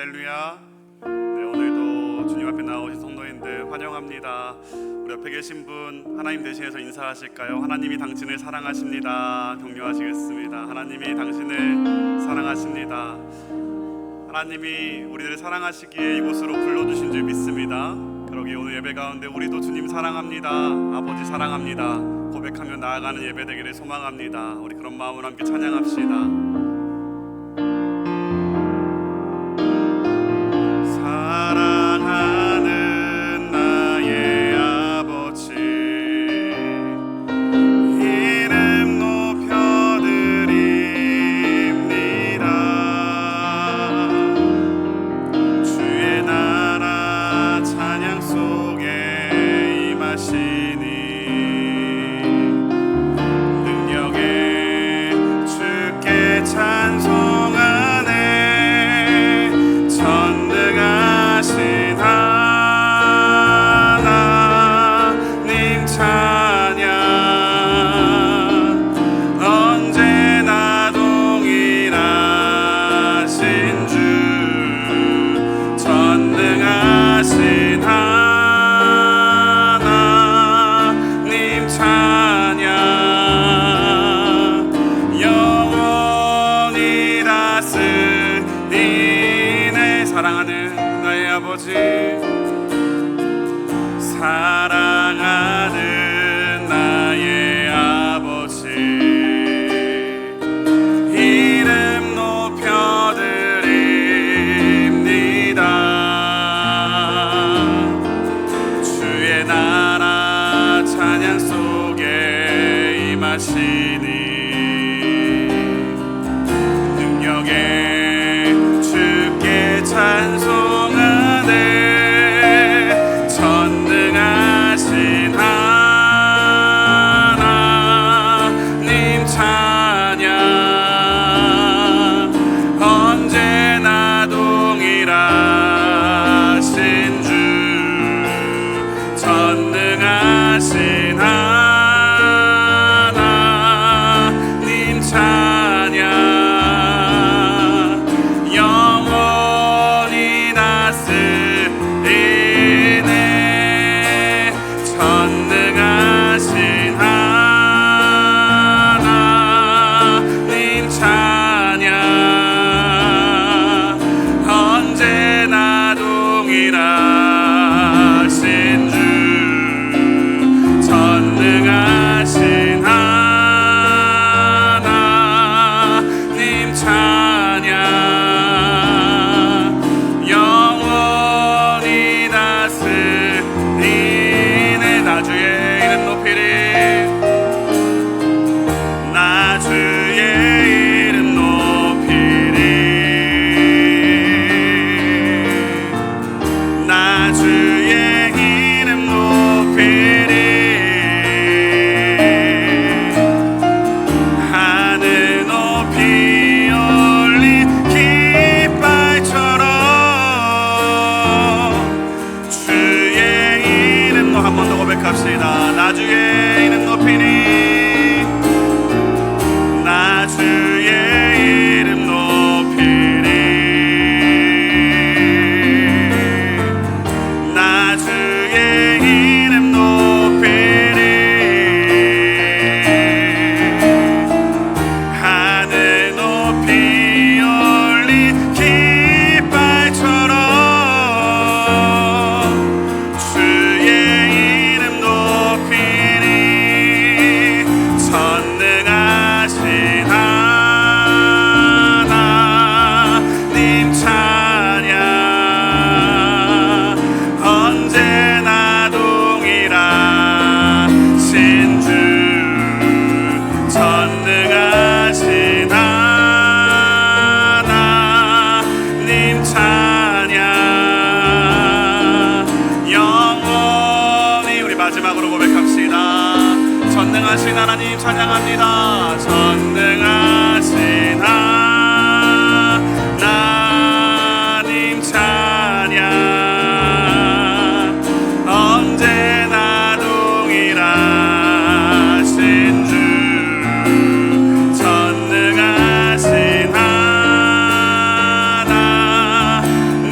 할렐루야. 네, 오늘도 주님 앞에 나오신 성도님들 환영합니다. 우리 옆에 계신 분 하나님 대신해서 인사하실까요? 하나님이 당신을 사랑하십니다. 격려하시겠습니다. 하나님이 당신을 사랑하십니다. 하나님이 우리를 사랑하시기에 이곳으로 불러주신 줄 믿습니다. 그러기에 오늘 예배 가운데 우리도 주님 사랑합니다, 아버지 사랑합니다 고백하며 나아가는 예배 되기를 소망합니다. 우리 그런 마음으로 함께 찬양합시다. 사랑하는 나의 아버지, 이름 높여드립니다. 주의 나라 찬양 속에 임하시니 능력에 주께 찬송하네. 전능하신 하나님 찬양, 언제나 동일하신 주. 전능하신 하나님 찬양, 영원히 다스리네. 사랑하는 나의 아버지, 사랑하는 나의 아버지, 이름 높여드립니다. 주의 나라 찬양 속에 임하시니 능력에 주께 찬송하네. 전능하신 하나님 찬양, 언제나 동일하신 주. 전능하신 하나님 찬양, 영원히 다스리네. 전능하신 하나님 찬양, 언제나 동일하신 주. 전능하신 하나님 찬양, 영원히 다스리네. 나 주의 이름 높이리, 나 주의 이름 높이리, 나 주의 이름 높이리. 하늘 높이 올린 깃발처럼 주의 이름. 한 번 더 고백합시다. 나 주의 이름 높이니, 나 주의 이름 높이니, 나 주의 이름 높이니. 하늘 높이 올린 깃발처럼 주의 이름 높이니. 전능하신 하나님 찬양, 언제나 동일하신 주. 전능하신 하나님 찬양, 영원히. 우리 마지막으로 고백합시다. 전능하신 하나님 찬양합니다. 전능하신 하나님 찬양, 언제나 동일하신 주. 전능하신 하나님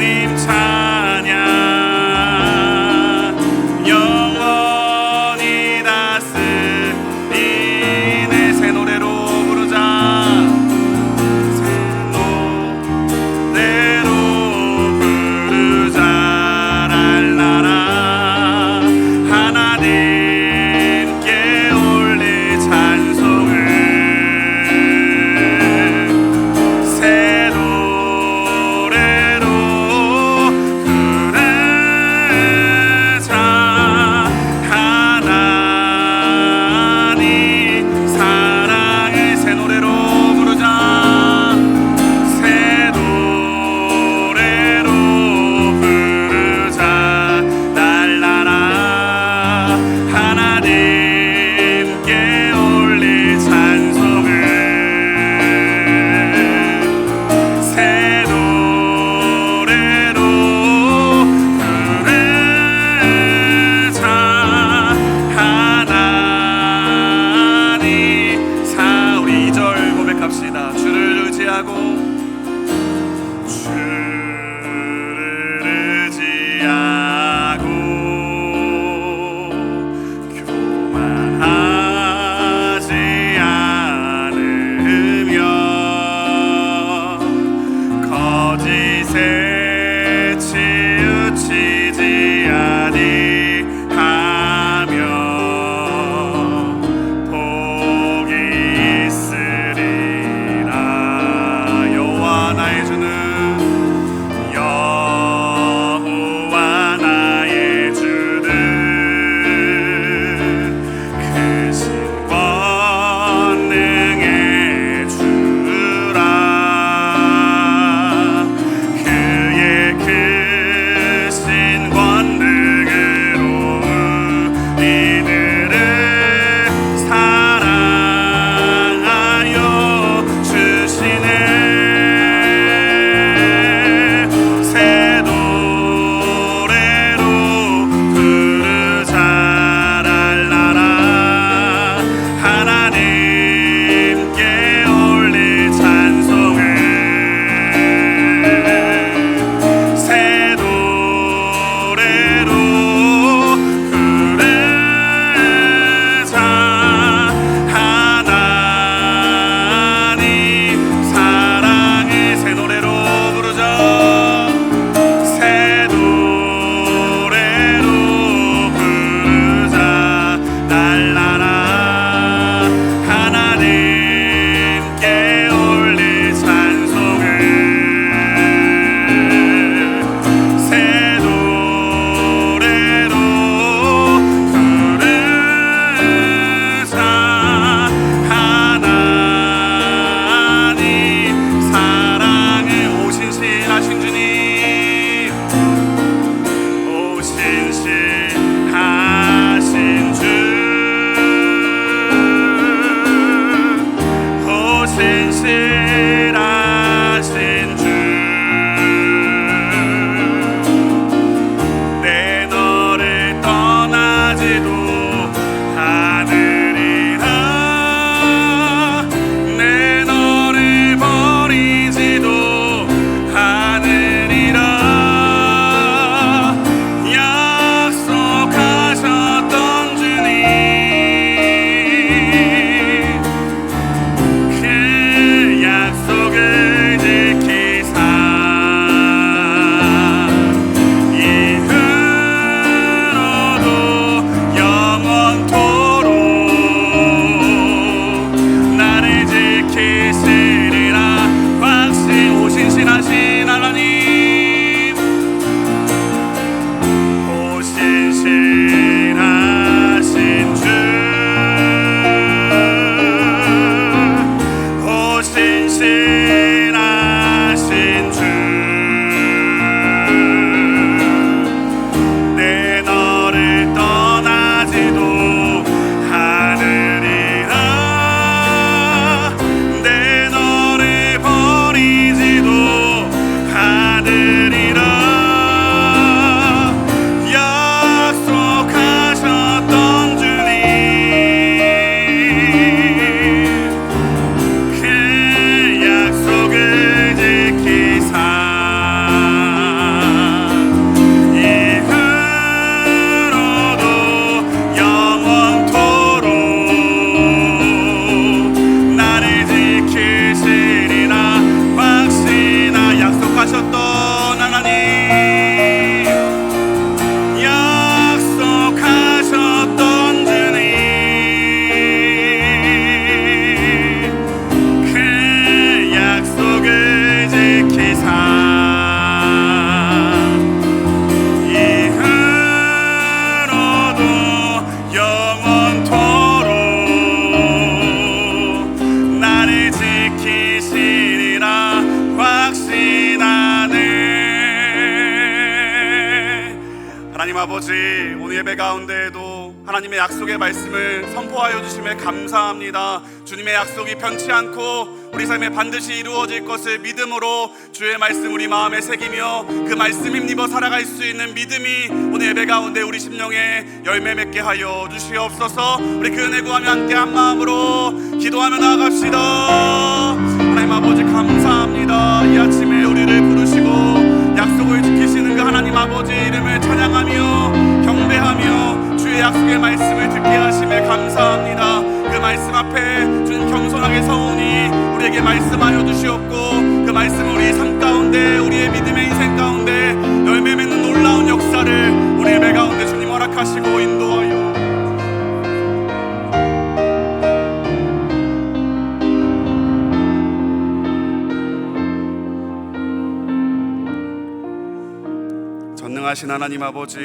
하나님 아버지, 오늘 예배 가운데에도 하나님의 약속의 말씀을 선포하여 주심에 감사합니다. 주님의 약속이 변치 않고 우리 삶에 반드시 이루어질 것을 믿음으로 주의 말씀 우리 마음에 새기며 그 말씀 힘입어 살아갈 수 있는 믿음이 오늘 예배 가운데 우리 심령에 열매 맺게 하여 주시옵소서. 우리 그 은혜 구하며 함께 한 마음으로 기도하며 나아갑시다. 하나님 아버지 감사합니다. 이 아침에 우리를 부르시고 약속을 지키시는 그 하나님 아버지 이름을 찬양하며 경배하며 주의 약속의 말씀을 듣게 하심에 감사합니다. 그 말씀 앞에 주님 겸손하게 서오니 우리에게 말씀하여 주시옵고 그 말씀 우리 삶 가운데 우리의 믿음의 인생 가운데 열매 맺는 놀라운 역사를 우리 예배 가운데 주님 허락하시고 인도하여 전능하신 하나님 아버지,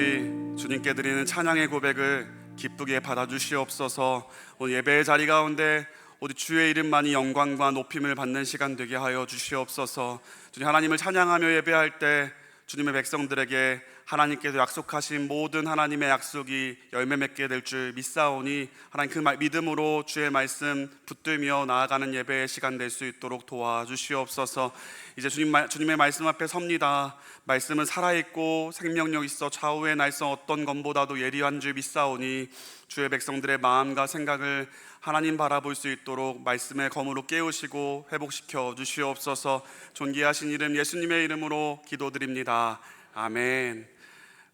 주님께 드리는 찬양의 고백을 기쁘게 받아주시옵소서. 오늘 예배의 자리 가운데 오직 주의 이름만이 영광과 높임을 받는 시간 되게 하여 주시옵소서. 주님, 하나님을 찬양하며 예배할 때 주님의 백성들에게 하나님께서 약속하신 모든 하나님의 약속이 열매 맺게 될 줄 믿사오니 하나님 그 믿음으로 주의 말씀 붙들며 나아가는 예배의 시간 될 수 있도록 도와주시옵소서. 이제 주님의 말씀 앞에 섭니다. 말씀은 살아있고 생명력 있어 좌우의 날선 어떤 검보다도 예리한 줄 믿사오니 주의 백성들의 마음과 생각을 하나님 바라볼 수 있도록 말씀의 검으로 깨우시고 회복시켜 주시옵소서. 존귀하신 이름 예수님의 이름으로 기도드립니다. 아멘.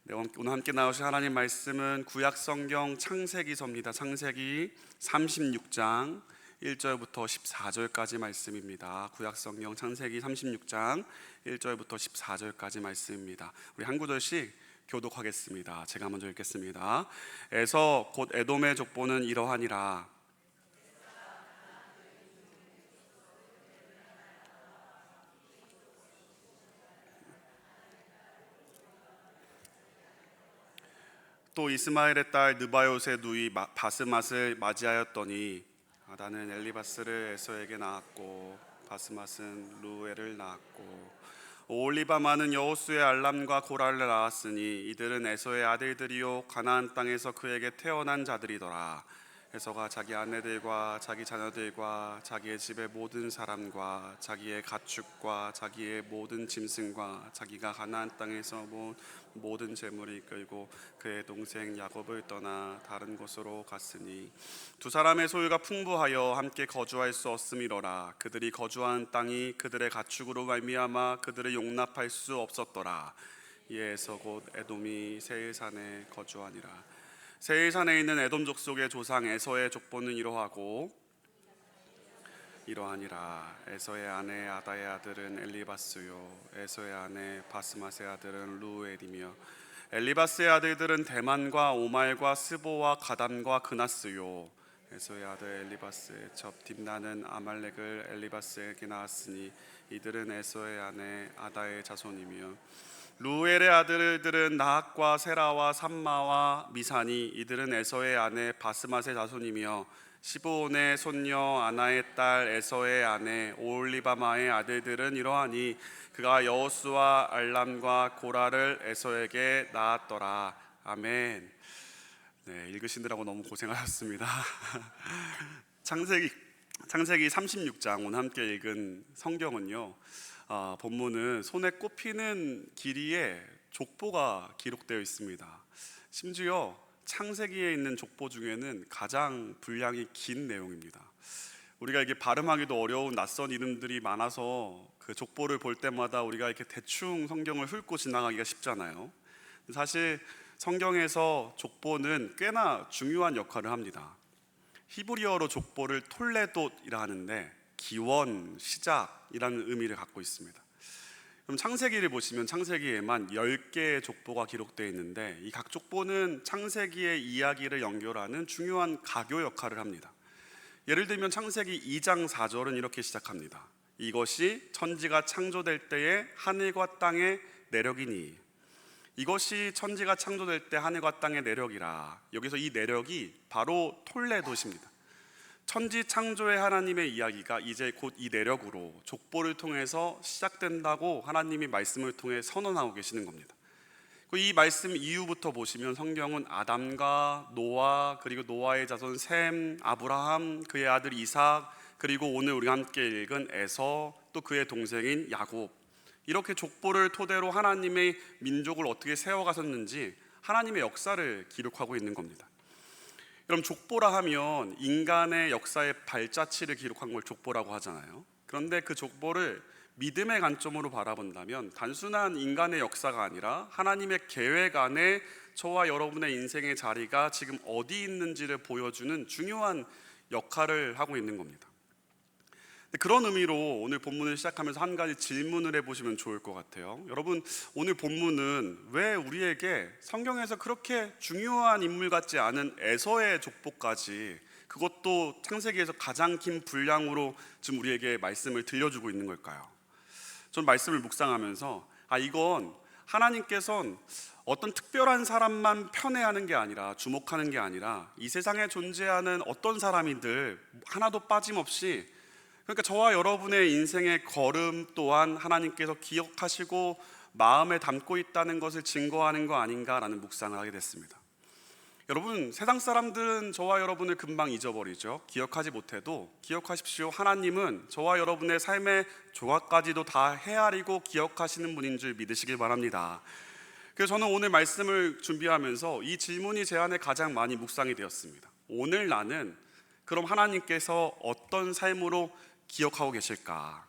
네, 오늘 함께 나오신 하나님 말씀은 구약성경 창세기서입니다. 창세기 36장 1절부터 14절까지 말씀입니다. 구약성경 창세기 36장 1절부터 14절까지 말씀입니다. 우리 한 구절씩 교독하겠습니다. 제가 먼저 읽겠습니다. 에서 곧 에돔의 족보는 이러하니라. 또 이스마엘의 딸 느바요의 누이 바스맛을 맞이하였더니 아다는 엘리바스를 에서에게 낳았고 바스맛은 루엘을 낳았고 오홀리바마는 여호수의 알람과 고라를 낳았으니 이들은 에서의 아들들이요 가나안 땅에서 그에게 태어난 자들이더라. 에서가 자기 아내들과 자기 자녀들과 자기의 집의 모든 사람과 자기의 가축과 자기의 모든 짐승과 자기가 가나안 땅에서 본 모든 재물을 이끌고 그의 동생 야곱을 떠나 다른 곳으로 갔으니 두 사람의 소유가 풍부하여 함께 거주할 수 없음이로라. 그들이 거주한 땅이 그들의 가축으로 말미암아 그들을 용납할 수 없었더라. 이에 에서 곧 에돔이 세일산에 거주하니라. 세일산에 있는 에돔 족속의 조상 에서의 족보는 이러하니라. 에서의 아내 아다의 아들은 엘리바스요 에서의 아내 바스맛의 아들은 루엘이며 엘리바스의 아들들은 대만과 오말과 스보와 가담과 그나스요. 에서의 아들 엘리바스의 첩 딥나는 아말렉을 엘리바스에게 낳았으니 이들은 에서의 아내 아다의 자손이며 루엘의 아들들은 나학과 세라와 삼마와 미사니 이들은 에서의 아내 바스맛의 자손이며 시브온의 손녀 아나의 딸 에서의 아내 오홀리바마의 아들들은 이러하니 그가 여호수와 알람과 고라를 에서에게 낳았더라. 아멘. 네, 읽으시느라고 너무 고생하셨습니다. 창세기 36장 오늘 함께 읽은 성경은요, 본문은 손에 꼽히는 길이에 족보가 기록되어 있습니다. 심지어 창세기에 있는 족보 중에는 가장 분량이 긴 내용입니다. 우리가 이게 발음하기도 어려운 낯선 이름들이 많아서 그 족보를 볼 때마다 우리가 이렇게 대충 성경을 훑고 지나가기가 쉽잖아요. 사실 성경에서 족보는 꽤나 중요한 역할을 합니다. 히브리어로 족보를 톨레돗이라 하는데 기원, 시작이라는 의미를 갖고 있습니다. 그럼 창세기를 보시면 창세기에만 10개의 족보가 기록되어 있는데 이 각 족보는 창세기의 이야기를 연결하는 중요한 가교 역할을 합니다. 예를 들면 창세기 2장 4절은 이렇게 시작합니다. 이것이 천지가 창조될 때의 하늘과 땅의 내력이니. 이것이 천지가 창조될 때 하늘과 땅의 내력이라. 여기서 이 내력이 바로 톨레돗입니다. 천지 창조의 하나님의 이야기가 이제 곧 이 내력으로 족보를 통해서 시작된다고 하나님이 말씀을 통해 선언하고 계시는 겁니다. 이 말씀 이후부터 보시면 성경은 아담과 노아, 그리고 노아의 자손 셈, 아브라함, 그의 아들 이삭, 그리고 오늘 우리가 함께 읽은 에서, 또 그의 동생인 야곱, 이렇게 족보를 토대로 하나님의 민족을 어떻게 세워가셨는지 하나님의 역사를 기록하고 있는 겁니다. 여러분, 족보라 하면 인간의 역사의 발자취를 기록한 걸 족보라고 하잖아요. 그런데 그 족보를 믿음의 관점으로 바라본다면 단순한 인간의 역사가 아니라 하나님의 계획 안에 저와 여러분의 인생의 자리가 지금 어디 있는지를 보여주는 중요한 역할을 하고 있는 겁니다. 그런 의미로 오늘 본문을 시작하면서 한 가지 질문을 해보시면 좋을 것 같아요. 여러분, 오늘 본문은 왜 우리에게 성경에서 그렇게 중요한 인물 같지 않은 에서의 족보까지, 그것도 창세기에서 가장 긴 분량으로 지금 우리에게 말씀을 들려주고 있는 걸까요? 전 말씀을 묵상하면서 이건 하나님께서는 어떤 특별한 사람만 편애하는 게 아니라, 주목하는 게 아니라 이 세상에 존재하는 어떤 사람이들 하나도 빠짐없이, 그러니까 저와 여러분의 인생의 걸음 또한 하나님께서 기억하시고 마음에 담고 있다는 것을 증거하는 거 아닌가라는 묵상을 하게 됐습니다. 여러분, 세상 사람들은 저와 여러분을 금방 잊어버리죠. 기억하지 못해도 기억하십시오. 하나님은 저와 여러분의 삶의 조각까지도 다 헤아리고 기억하시는 분인 줄 믿으시길 바랍니다. 그래서 저는 오늘 말씀을 준비하면서 이 질문이 제 안에 가장 많이 묵상이 되었습니다. 오늘 나는 그럼 하나님께서 어떤 삶으로 기억하고 계실까?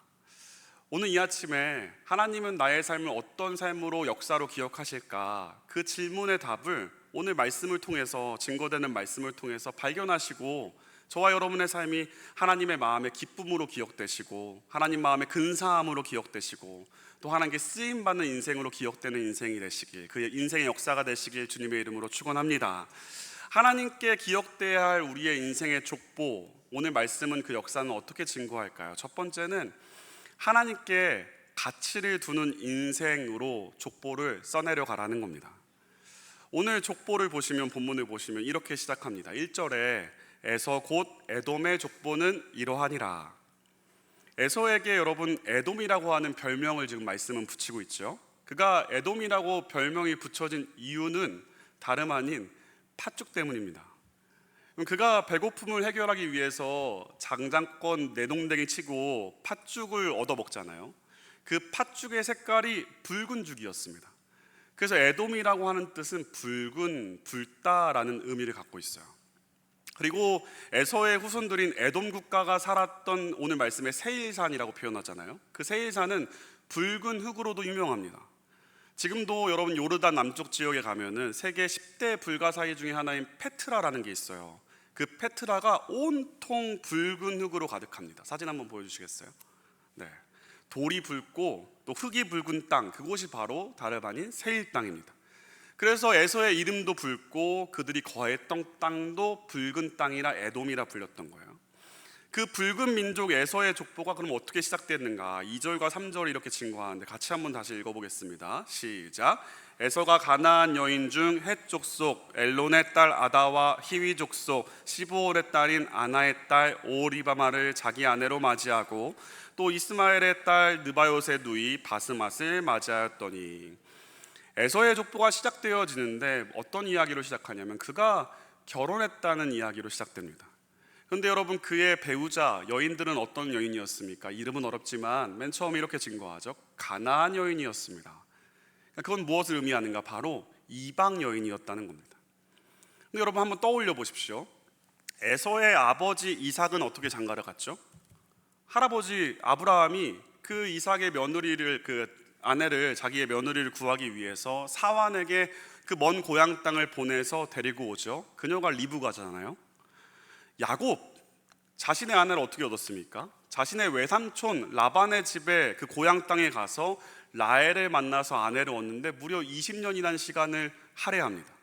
오늘 이 아침에 하나님은 나의 삶을 어떤 삶으로, 역사로 기억하실까? 그 질문의 답을 오늘 말씀을 통해서, 증거되는 말씀을 통해서 발견하시고 저와 여러분의 삶이 하나님의 마음의 기쁨으로 기억되시고 하나님 마음의 근사함으로 기억되시고 또 하나님께 쓰임받는 인생으로 기억되는 인생이 되시길, 그 인생의 역사가 되시길 주님의 이름으로 축원합니다. 하나님께 기억돼야 할 우리의 인생의 족보, 오늘 말씀은 그 역사는 어떻게 증거할까요? 첫 번째는 하나님께 가치를 두는 인생으로 족보를 써내려 가라는 겁니다. 오늘 족보를 보시면, 본문을 보시면 이렇게 시작합니다. 1절에 에서 곧 에돔의 족보는 이러하니라. 에서에게 여러분 에돔이라고 하는 별명을 지금 말씀은 붙이고 있죠. 그가 에돔이라고 별명이 붙여진 이유는 다름 아닌 팥죽 때문입니다. 그가 배고픔을 해결하기 위해서 장장권 내동댕이 치고 팥죽을 얻어 먹잖아요. 그 팥죽의 색깔이 붉은 죽이었습니다. 그래서 에돔이라고 하는 뜻은 붉은, 붉다라는 의미를 갖고 있어요. 그리고 에서의 후손들인 에돔 국가가 살았던 오늘 말씀의 세일산이라고 표현하잖아요. 그 세일산은 붉은 흙으로도 유명합니다. 지금도 여러분 요르단 남쪽 지역에 가면은 세계 10대 불가사의 중에 하나인 페트라라는 게 있어요. 그 페트라가 온통 붉은 흙으로 가득합니다. 사진 한번 보여주시겠어요? 네, 돌이 붉고 또 흙이 붉은 땅, 그곳이 바로 다름 아닌 세일 땅입니다. 그래서 에서의 이름도 붉고 그들이 거했던 땅도 붉은 땅이라 에돔이라 불렸던 거예요. 그 붉은 민족 에서의 족보가 그럼 어떻게 시작됐는가? 2절과 3절 이렇게 증거하는데 같이 한번 다시 읽어보겠습니다. 시작. 에서가 가나안 여인 중 헷 족속 엘론의 딸 아다와 히위 족속 시브올의 딸인 아나의 딸 오리바마를 자기 아내로 맞이하고 또 이스마엘의 딸 느바요의 누이 바스맛을 맞이하였더니, 에서의 족보가 시작되어지는데 어떤 이야기로 시작하냐면 그가 결혼했다는 이야기로 시작됩니다. 그런데 여러분, 그의 배우자 여인들은 어떤 여인이었습니까? 이름은 어렵지만 맨 처음 이렇게 증거하죠. 가나안 여인이었습니다. 그건 무엇을 의미하는가? 바로 이방 여인이었다는 겁니다. 근데 여러분 한번 떠올려 보십시오. 에서의 아버지 이삭은 어떻게 장가를 갔죠? 할아버지 아브라함이 그 이삭의 며느리를, 그 아내를, 자기의 며느리를 구하기 위해서 사환에게 그 먼 고향 땅을 보내서 데리고 오죠. 그녀가 리브가잖아요. 야곱, 자신의 아내를 어떻게 얻었습니까? 자신의 외삼촌 라반의 집에, 그 고향 땅에 가서 라헬을 만나서 아내를 얻는데 무려 20년이라는 시간을 할애합니다.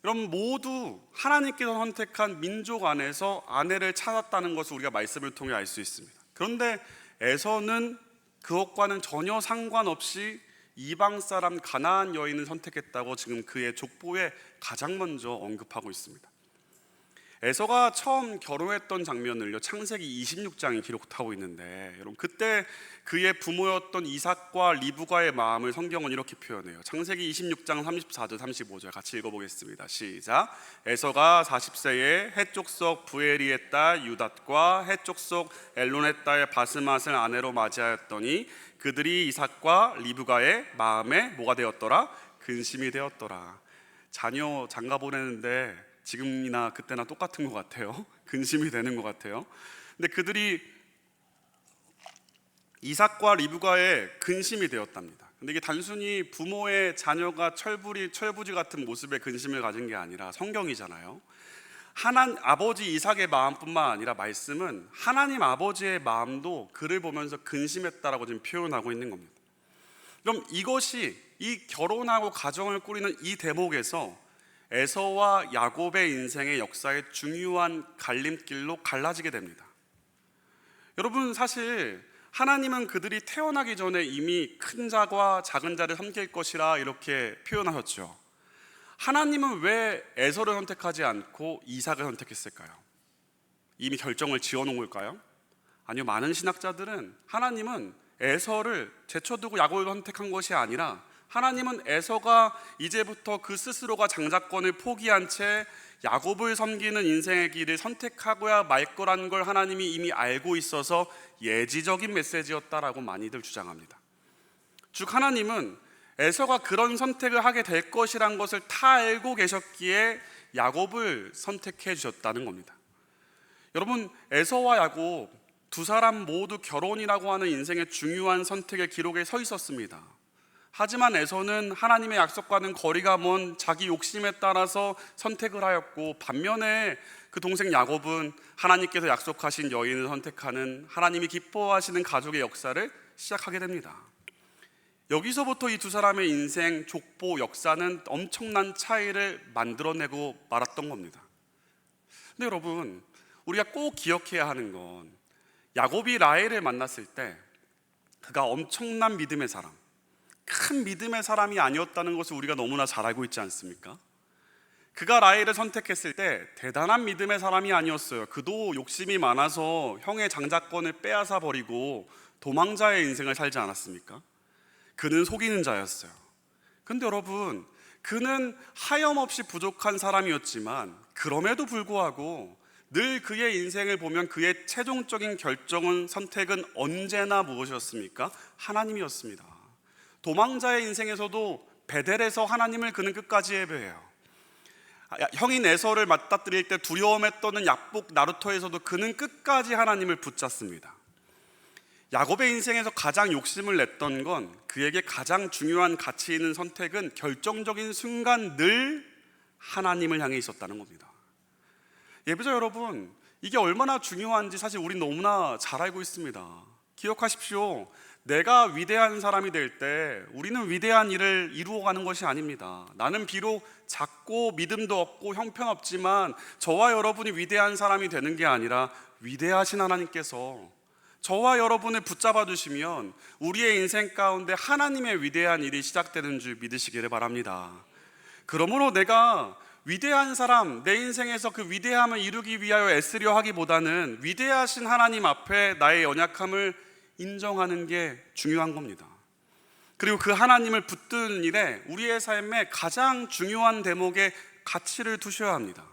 여러분, 모두 하나님께서 선택한 민족 안에서 아내를 찾았다는 것을 우리가 말씀을 통해 알 수 있습니다. 그런데 에서는 그것과는 전혀 상관없이 이방 사람 가나안 여인을 선택했다고 지금 그의 족보에 가장 먼저 언급하고 있습니다. 에서가 처음 결혼했던 장면을요, 창세기 26장이 기록하고 있는데, 여러분 그때 그의 부모였던 이삭과 리브가의 마음을 성경은 이렇게 표현해요. 창세기 26장 34절 35절 같이 읽어보겠습니다. 시작. 에서가 40세에 해족속 부에리의 딸 유닷과 해족속 엘론의 딸 바스맛을 아내로 맞이하였더니 그들이 이삭과 리브가의 마음에 뭐가 되었더라? 근심이 되었더라. 자녀 장가 보내는데 지금이나 그때나 똑같은 것 같아요. 근심이 되는 것 같아요. 근데 그들이 이삭과 리브가의 근심이 되었답니다. 근데 이게 단순히 부모의 자녀가 철부지 같은 모습에 근심을 가진 게 아니라 성경이잖아요. 아버지 이삭의 마음뿐만 아니라 말씀은 하나님 아버지의 마음도 그를 보면서 근심했다라고 지금 표현하고 있는 겁니다. 그럼 이것이 이 결혼하고 가정을 꾸리는 이 대목에서 에서와 야곱의 인생의 역사의 중요한 갈림길로 갈라지게 됩니다. 여러분, 사실 하나님은 그들이 태어나기 전에 이미 큰 자와 작은 자를 섬길 것이라 이렇게 표현하셨죠. 하나님은 왜 에서를 선택하지 않고 이삭을 선택했을까요? 이미 결정을 지어놓은 걸까요? 아니요, 많은 신학자들은 하나님은 에서를 제쳐두고 야곱을 선택한 것이 아니라 하나님은 에서가 이제부터 그 스스로가 장자권을 포기한 채 야곱을 섬기는 인생의 길을 선택하고야 말 거라는 걸 하나님이 이미 알고 있어서 예지적인 메시지였다라고 많이들 주장합니다. 즉 하나님은 에서가 그런 선택을 하게 될 것이란 것을 다 알고 계셨기에 야곱을 선택해 주셨다는 겁니다. 여러분, 에서와 야곱 두 사람 모두 결혼이라고 하는 인생의 중요한 선택의 기록에 서 있었습니다. 하지만 에서는 하나님의 약속과는 거리가 먼 자기 욕심에 따라서 선택을 하였고, 반면에 그 동생 야곱은 하나님께서 약속하신 여인을 선택하는 하나님이 기뻐하시는 가족의 역사를 시작하게 됩니다. 여기서부터 이 두 사람의 인생 족보 역사는 엄청난 차이를 만들어내고 말았던 겁니다. 근데 여러분, 우리가 꼭 기억해야 하는 건 야곱이 라헬을 만났을 때 그가 엄청난 믿음의 사람, 큰 믿음의 사람이 아니었다는 것을 우리가 너무나 잘 알고 있지 않습니까? 그가 라헬을 선택했을 때 대단한 믿음의 사람이 아니었어요. 그도 욕심이 많아서 형의 장자권을 빼앗아 버리고 도망자의 인생을 살지 않았습니까? 그는 속이는 자였어요. 근데 여러분, 그는 하염없이 부족한 사람이었지만 그럼에도 불구하고 늘 그의 인생을 보면 그의 최종적인 결정은, 선택은 언제나 무엇이었습니까? 하나님이었습니다. 도망자의 인생에서도 베델에서 하나님을 그는 끝까지 예배해요. 형인 에서를 맞닥뜨릴 때 두려움에 떠는 약복 나루토에서도 그는 끝까지 하나님을 붙잡습니다. 야곱의 인생에서 가장 욕심을 냈던 건 그에게 가장 중요한 가치 있는 선택은 결정적인 순간 늘 하나님을 향해 있었다는 겁니다. 예배자 여러분, 이게 얼마나 중요한지 사실 우린 너무나 잘 알고 있습니다. 기억하십시오. 내가 위대한 사람이 될 때 우리는 위대한 일을 이루어가는 것이 아닙니다. 나는 비록 작고 믿음도 없고 형편없지만 저와 여러분이 위대한 사람이 되는 게 아니라 위대하신 하나님께서 저와 여러분을 붙잡아 주시면 우리의 인생 가운데 하나님의 위대한 일이 시작되는 줄 믿으시기를 바랍니다. 그러므로 내가 위대한 사람, 내 인생에서 그 위대함을 이루기 위하여 애쓰려 하기보다는 위대하신 하나님 앞에 나의 연약함을 인정하는 게 중요한 겁니다. 그리고 그 하나님을 붙드는 일에 우리의 삶의 가장 중요한 대목에 가치를 두셔야 합니다.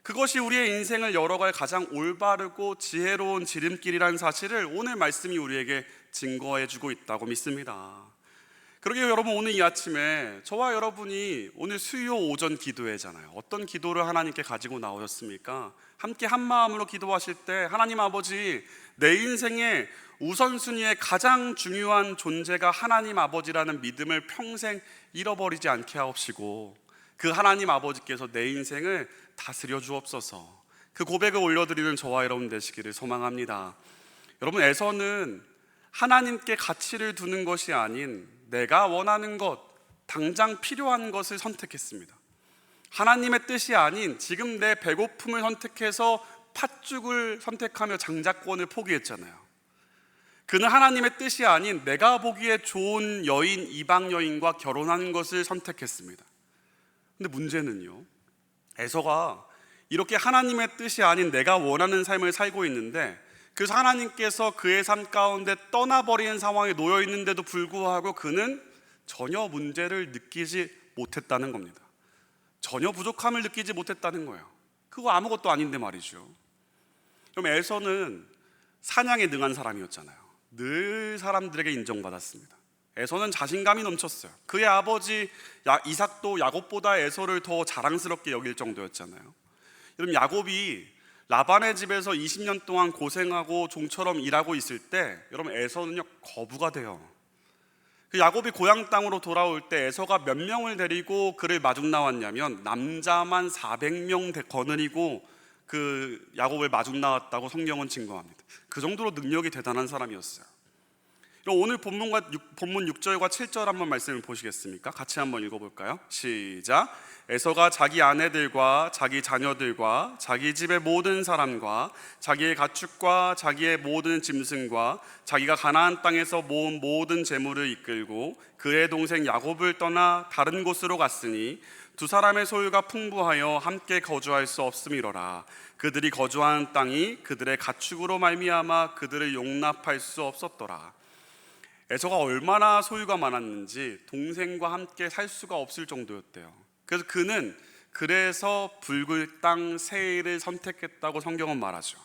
그것이 우리의 인생을 열어갈 가장 올바르고 지혜로운 지름길이라는 사실을 오늘 말씀이 우리에게 증거해 주고 있다고 믿습니다. 그러게 여러분, 오늘 이 아침에 저와 여러분이 오늘 수요 오전 기도회잖아요. 어떤 기도를 하나님께 가지고 나오셨습니까? 함께 한 마음으로 기도하실 때 하나님 아버지, 내 인생의 우선순위의 가장 중요한 존재가 하나님 아버지라는 믿음을 평생 잃어버리지 않게 하옵시고, 그 하나님 아버지께서 내 인생을 다스려 주옵소서. 그 고백을 올려드리는 저와 여러분 되시기를 소망합니다. 여러분, 에서는 하나님께 가치를 두는 것이 아닌 내가 원하는 것, 당장 필요한 것을 선택했습니다. 하나님의 뜻이 아닌 지금 내 배고픔을 선택해서 팥죽을 선택하며 장자권을 포기했잖아요. 그는 하나님의 뜻이 아닌 내가 보기에 좋은 여인, 이방 여인과 결혼하는 것을 선택했습니다. 근데 문제는요, 에서가 이렇게 하나님의 뜻이 아닌 내가 원하는 삶을 살고 있는데, 그래서 하나님께서 그의 삶 가운데 떠나버리는 상황에 놓여 있는데도 불구하고 그는 전혀 문제를 느끼지 못했다는 겁니다. 전혀 부족함을 느끼지 못했다는 거예요. 그거 아무것도 아닌데 말이죠. 그럼 에서는 사냥에 능한 사람이었잖아요. 늘 사람들에게 인정받았습니다. 에서는 자신감이 넘쳤어요. 그의 아버지 이삭도 야곱보다 에서를 더 자랑스럽게 여길 정도였잖아요. 여러분, 야곱이 라반의 집에서 20년 동안 고생하고 종처럼 일하고 있을 때, 여러분, 에서는요 거부가 돼요. 그 야곱이 고향 땅으로 돌아올 때 에서가 몇 명을 데리고 그를 마중 나왔냐면 남자만 400명 거느리고 그 야곱을 마중 나왔다고 성경은 증거합니다. 그 정도로 능력이 대단한 사람이었어요. 오늘 본문 6절과 7절 한번 말씀을 보시겠습니까? 같이 한번 읽어볼까요? 시작. 에서가 자기 아내들과 자기 자녀들과 자기 집의 모든 사람과 자기의 가축과 자기의 모든 짐승과 자기가 가나안 땅에서 모은 모든 재물을 이끌고 그의 동생 야곱을 떠나 다른 곳으로 갔으니 두 사람의 소유가 풍부하여 함께 거주할 수 없음이로라. 그들이 거주하는 땅이 그들의 가축으로 말미암아 그들을 용납할 수 없었더라. 에서가 얼마나 소유가 많았는지 동생과 함께 살 수가 없을 정도였대요. 그래서 그는 붉을 땅 세일을 선택했다고 성경은 말하죠.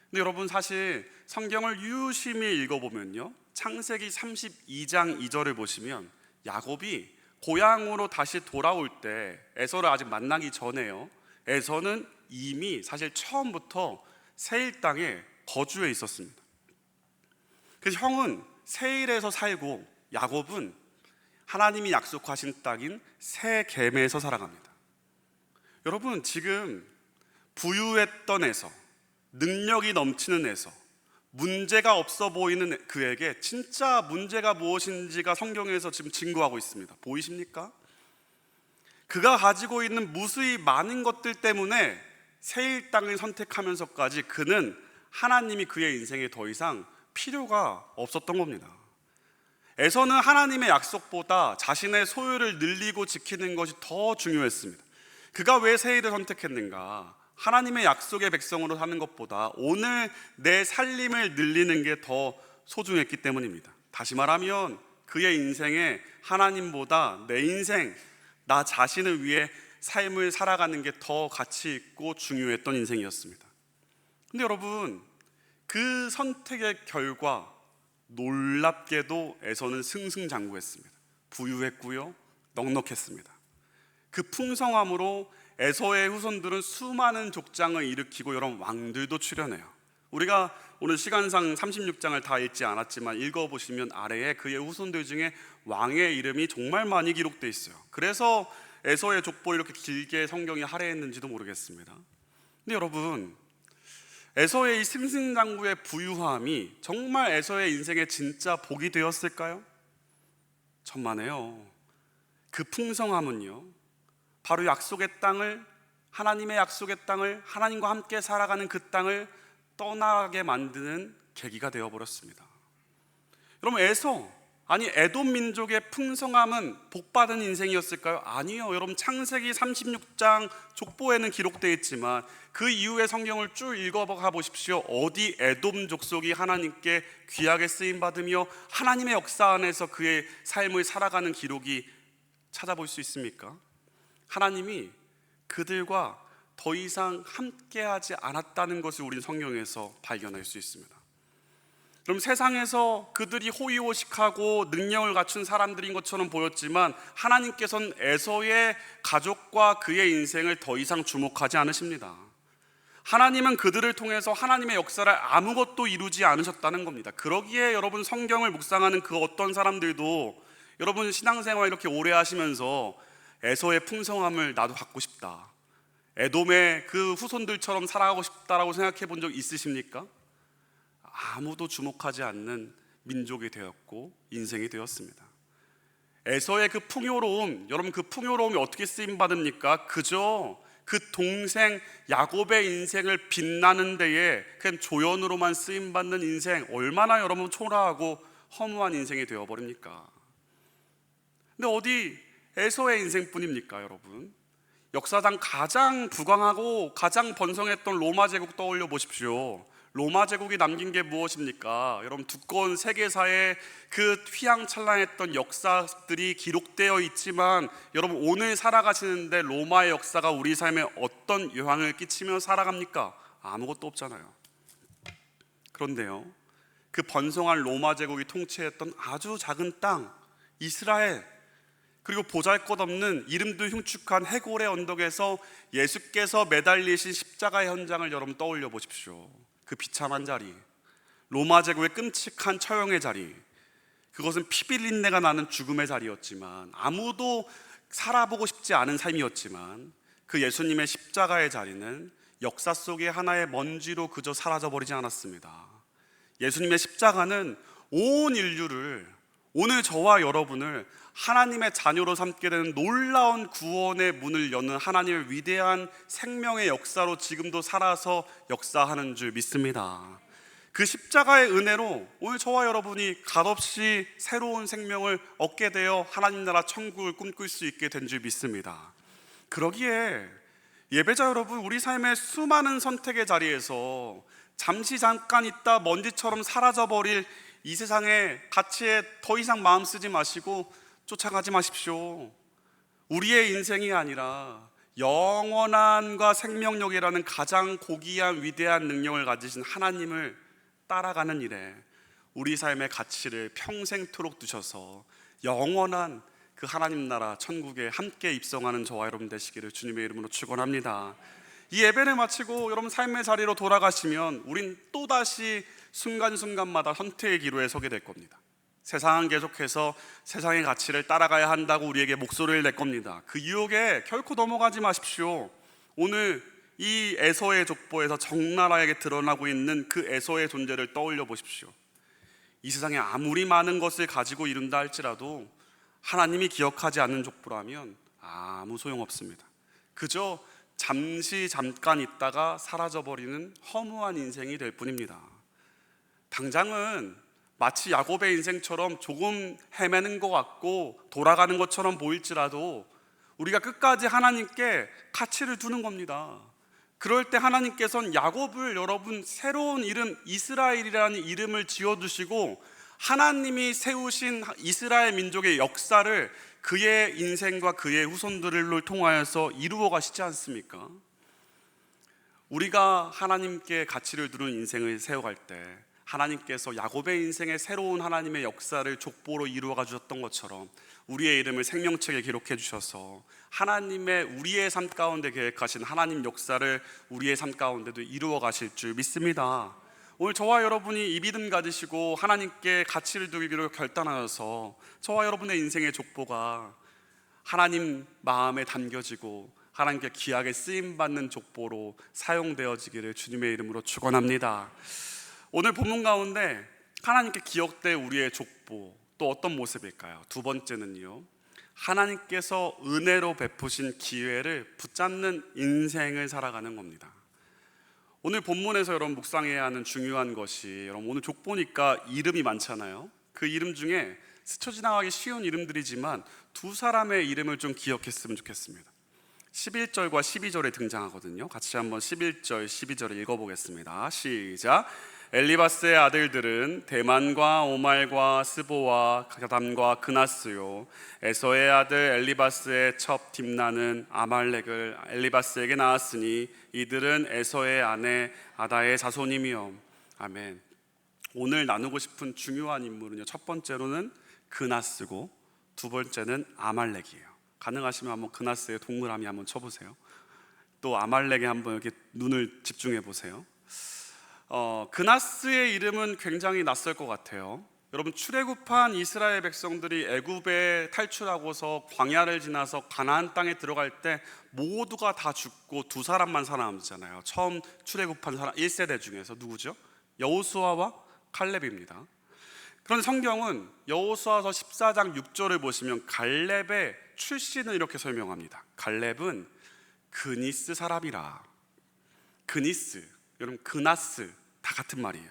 근데 여러분, 사실 성경을 유심히 읽어보면요, 창세기 32장 2절을 보시면 야곱이 고향으로 다시 돌아올 때, 에서를 아직 만나기 전에요, 에서는 이미 사실 처음부터 세일 땅에 거주해 있었습니다. 그래서 형은 세일에서 살고 야곱은 하나님이 약속하신 땅인 세겜에서 살아갑니다. 여러분, 지금 부유했던 에서, 능력이 넘치는 에서, 문제가 없어 보이는 그에게 진짜 문제가 무엇인지가 성경에서 지금 증거하고 있습니다. 보이십니까? 그가 가지고 있는 무수히 많은 것들 때문에 세일 땅을 선택하면서까지 그는 하나님이 그의 인생에 더 이상 필요가 없었던 겁니다. 에서는 하나님의 약속보다 자신의 소유를 늘리고 지키는 것이 더 중요했습니다. 그가 왜 세일을 선택했는가? 하나님의 약속의 백성으로 사는 것보다 오늘 내 살림을 늘리는 게 더 소중했기 때문입니다. 다시 말하면 그의 인생에 하나님보다 내 인생, 나 자신을 위해 삶을 살아가는 게 더 가치 있고 중요했던 인생이었습니다. 근데 여러분, 그 선택의 결과 놀랍게도 에서는 승승장구했습니다. 부유했고요, 넉넉했습니다. 그 풍성함으로 에서의 후손들은 수많은 족장을 일으키고 여러분, 왕들도 출현해요. 우리가 오늘 시간상 36장을 다 읽지 않았지만 읽어보시면 아래에 그의 후손들 중에 왕의 이름이 정말 많이 기록되어 있어요. 그래서 에서의 족보를 이렇게 길게 성경이 할애했는지도 모르겠습니다. 근데 여러분, 에서의 이 승승장구의 부유함이 정말 에서의 인생에 진짜 복이 되었을까요? 천만에요. 그 풍성함은요, 바로 약속의 땅을, 하나님의 약속의 땅을, 하나님과 함께 살아가는 그 땅을 떠나게 만드는 계기가 되어버렸습니다. 여러분, 에돔 민족의 풍성함은 복받은 인생이었을까요? 아니요. 여러분, 창세기 36장 족보에는 기록되어 있지만 그 이후의 성경을 쭉 읽어가 보십시오. 어디 에돔 족속이 하나님께 귀하게 쓰임받으며 하나님의 역사 안에서 그의 삶을 살아가는 기록이 찾아볼 수 있습니까? 하나님이 그들과 더 이상 함께하지 않았다는 것을 우린 성경에서 발견할 수 있습니다. 그럼 세상에서 그들이 호의호식하고 능력을 갖춘 사람들인 것처럼 보였지만 하나님께서는 에서의 가족과 그의 인생을 더 이상 주목하지 않으십니다. 하나님은 그들을 통해서 하나님의 역사를 아무것도 이루지 않으셨다는 겁니다. 그러기에 여러분, 성경을 묵상하는 그 어떤 사람들도 여러분, 신앙생활 이렇게 오래 하시면서 에서의 풍성함을 나도 갖고 싶다, 에돔의 그 후손들처럼 살아가고 싶다라고 생각해 본 적 있으십니까? 아무도 주목하지 않는 민족이 되었고 인생이 되었습니다. 에서의 그 풍요로움, 여러분, 그 풍요로움이 어떻게 쓰임받습니까? 그저 그 동생 야곱의 인생을 빛나는 데에 그냥 조연으로만 쓰임받는 인생, 얼마나 여러분 초라하고 허무한 인생이 되어버립니까? 근데 어디 에서의 인생뿐입니까, 여러분? 역사상 가장 부강하고 가장 번성했던 로마 제국 떠올려 보십시오. 로마 제국이 남긴 게 무엇입니까? 여러분, 두꺼운 세계사에 그 휘황찬란했던 역사들이 기록되어 있지만, 여러분 오늘 살아가시는데 로마의 역사가 우리 삶에 어떤 영향을 끼치며 살아갑니까? 아무것도 없잖아요. 그런데요, 그 번성한 로마 제국이 통치했던 아주 작은 땅 이스라엘, 그리고 보잘것없는 이름도 흉측한 해골의 언덕에서 예수께서 매달리신 십자가의 현장을 여러분 떠올려 보십시오. 그 비참한 자리, 로마 제국의 끔찍한 처형의 자리, 그것은 피비린내가 나는 죽음의 자리였지만, 아무도 살아보고 싶지 않은 삶이었지만, 그 예수님의 십자가의 자리는 역사 속의 하나의 먼지로 그저 사라져버리지 않았습니다. 예수님의 십자가는 온 인류를, 오늘 저와 여러분을 하나님의 자녀로 삼게 되는 놀라운 구원의 문을 여는 하나님의 위대한 생명의 역사로 지금도 살아서 역사하는 줄 믿습니다. 그 십자가의 은혜로 오늘 저와 여러분이 값없이 새로운 생명을 얻게 되어 하나님 나라 천국을 꿈꿀 수 있게 된 줄 믿습니다. 그러기에 예배자 여러분, 우리 삶의 수많은 선택의 자리에서 잠시 잠깐 있다 먼지처럼 사라져버릴 이 세상의 가치에 더 이상 마음 쓰지 마시고 쫓아가지 마십시오. 우리의 인생이 아니라 영원함과 생명력이라는 가장 고귀한 위대한 능력을 가지신 하나님을 따라가는 일에 우리 삶의 가치를 평생토록 두셔서 영원한 그 하나님 나라 천국에 함께 입성하는 저와 여러분 되시기를 주님의 이름으로 축원합니다. 이 예배를 마치고 여러분 삶의 자리로 돌아가시면 우린 또다시 순간순간마다 선택의 기로에 서게 될 겁니다. 세상은 계속해서 세상의 가치를 따라가야 한다고 우리에게 목소리를 낼 겁니다. 그 유혹에 결코 넘어가지 마십시오. 오늘 이 에서의 족보에서 적나라하게 드러나고 있는 그 에서의 존재를 떠올려 보십시오. 이 세상에 아무리 많은 것을 가지고 이룬다 할지라도 하나님이 기억하지 않는 족보라면 아무 소용없습니다. 그저 잠깐 있다가 사라져버리는 허무한 인생이 될 뿐입니다. 당장은 마치 야곱의 인생처럼 조금 헤매는 것 같고 돌아가는 것처럼 보일지라도 우리가 끝까지 하나님께 가치를 두는 겁니다. 그럴 때 하나님께서는 야곱을 여러분 새로운 이름 이스라엘이라는 이름을 지어주시고 하나님이 세우신 이스라엘 민족의 역사를 그의 인생과 그의 후손들을 통하여서 이루어 가시지 않습니까? 우리가 하나님께 가치를 두는 인생을 세워갈 때 하나님께서 야곱의 인생에 새로운 하나님의 역사를 족보로 이루어가 주셨던 것처럼 우리의 이름을 생명책에 기록해 주셔서 하나님의 우리의 삶 가운데 계획하신 하나님 역사를 우리의 삶 가운데도 이루어 가실 줄 믿습니다. 오늘 저와 여러분이 이 믿음 가지시고 하나님께 가치를 두기로 결단하여서 저와 여러분의 인생의 족보가 하나님 마음에 담겨지고 하나님께 귀하게 쓰임받는 족보로 사용되어지기를 주님의 이름으로 축원합니다. 오늘 본문 가운데 하나님께 기억될 우리의 족보 또 어떤 모습일까요? 두 번째는요, 하나님께서 은혜로 베푸신 기회를 붙잡는 인생을 살아가는 겁니다. 오늘 본문에서 여러분 묵상해야 하는 중요한 것이, 여러분 오늘 족보니까 이름이 많잖아요. 그 이름 중에 스쳐 지나가기 쉬운 이름들이지만 두 사람의 이름을 좀 기억했으면 좋겠습니다. 11절과 12절에 등장하거든요. 같이 한번 11절, 12절을 읽어보겠습니다. 시작. 엘리바스의 아들들은 대만과 오말과 스보와 가담과 그나스요. 에서의 아들 엘리바스의 첩 딥나는 아말렉을 엘리바스에게 낳았으니 이들은 에서의 아내 아다의 자손이며. 아멘. 오늘 나누고 싶은 중요한 인물은요, 첫 번째로는 그나스고 두 번째는 아말렉이에요. 가능하시면 한번 그나스의 동그라미 한번 쳐보세요. 또 아말렉에 한번 이렇게 눈을 집중해 보세요. 그나스의 이름은 굉장히 낯설 것 같아요. 여러분, 출애굽한 이스라엘 백성들이 애굽에 탈출하고서 광야를 지나서 가나안 땅에 들어갈 때 모두가 다 죽고 두 사람만 살아남잖아요. 처음 출애굽한 사람 1세대 중에서 누구죠? 여호수아와 칼렙입니다. 그런데 성경은 여호수아서 14장 6절을 보시면 갈렙의 출신을 이렇게 설명합니다. 갈렙은 그니스 사람이라. 그니스, 여러분 그나스 다 같은 말이에요.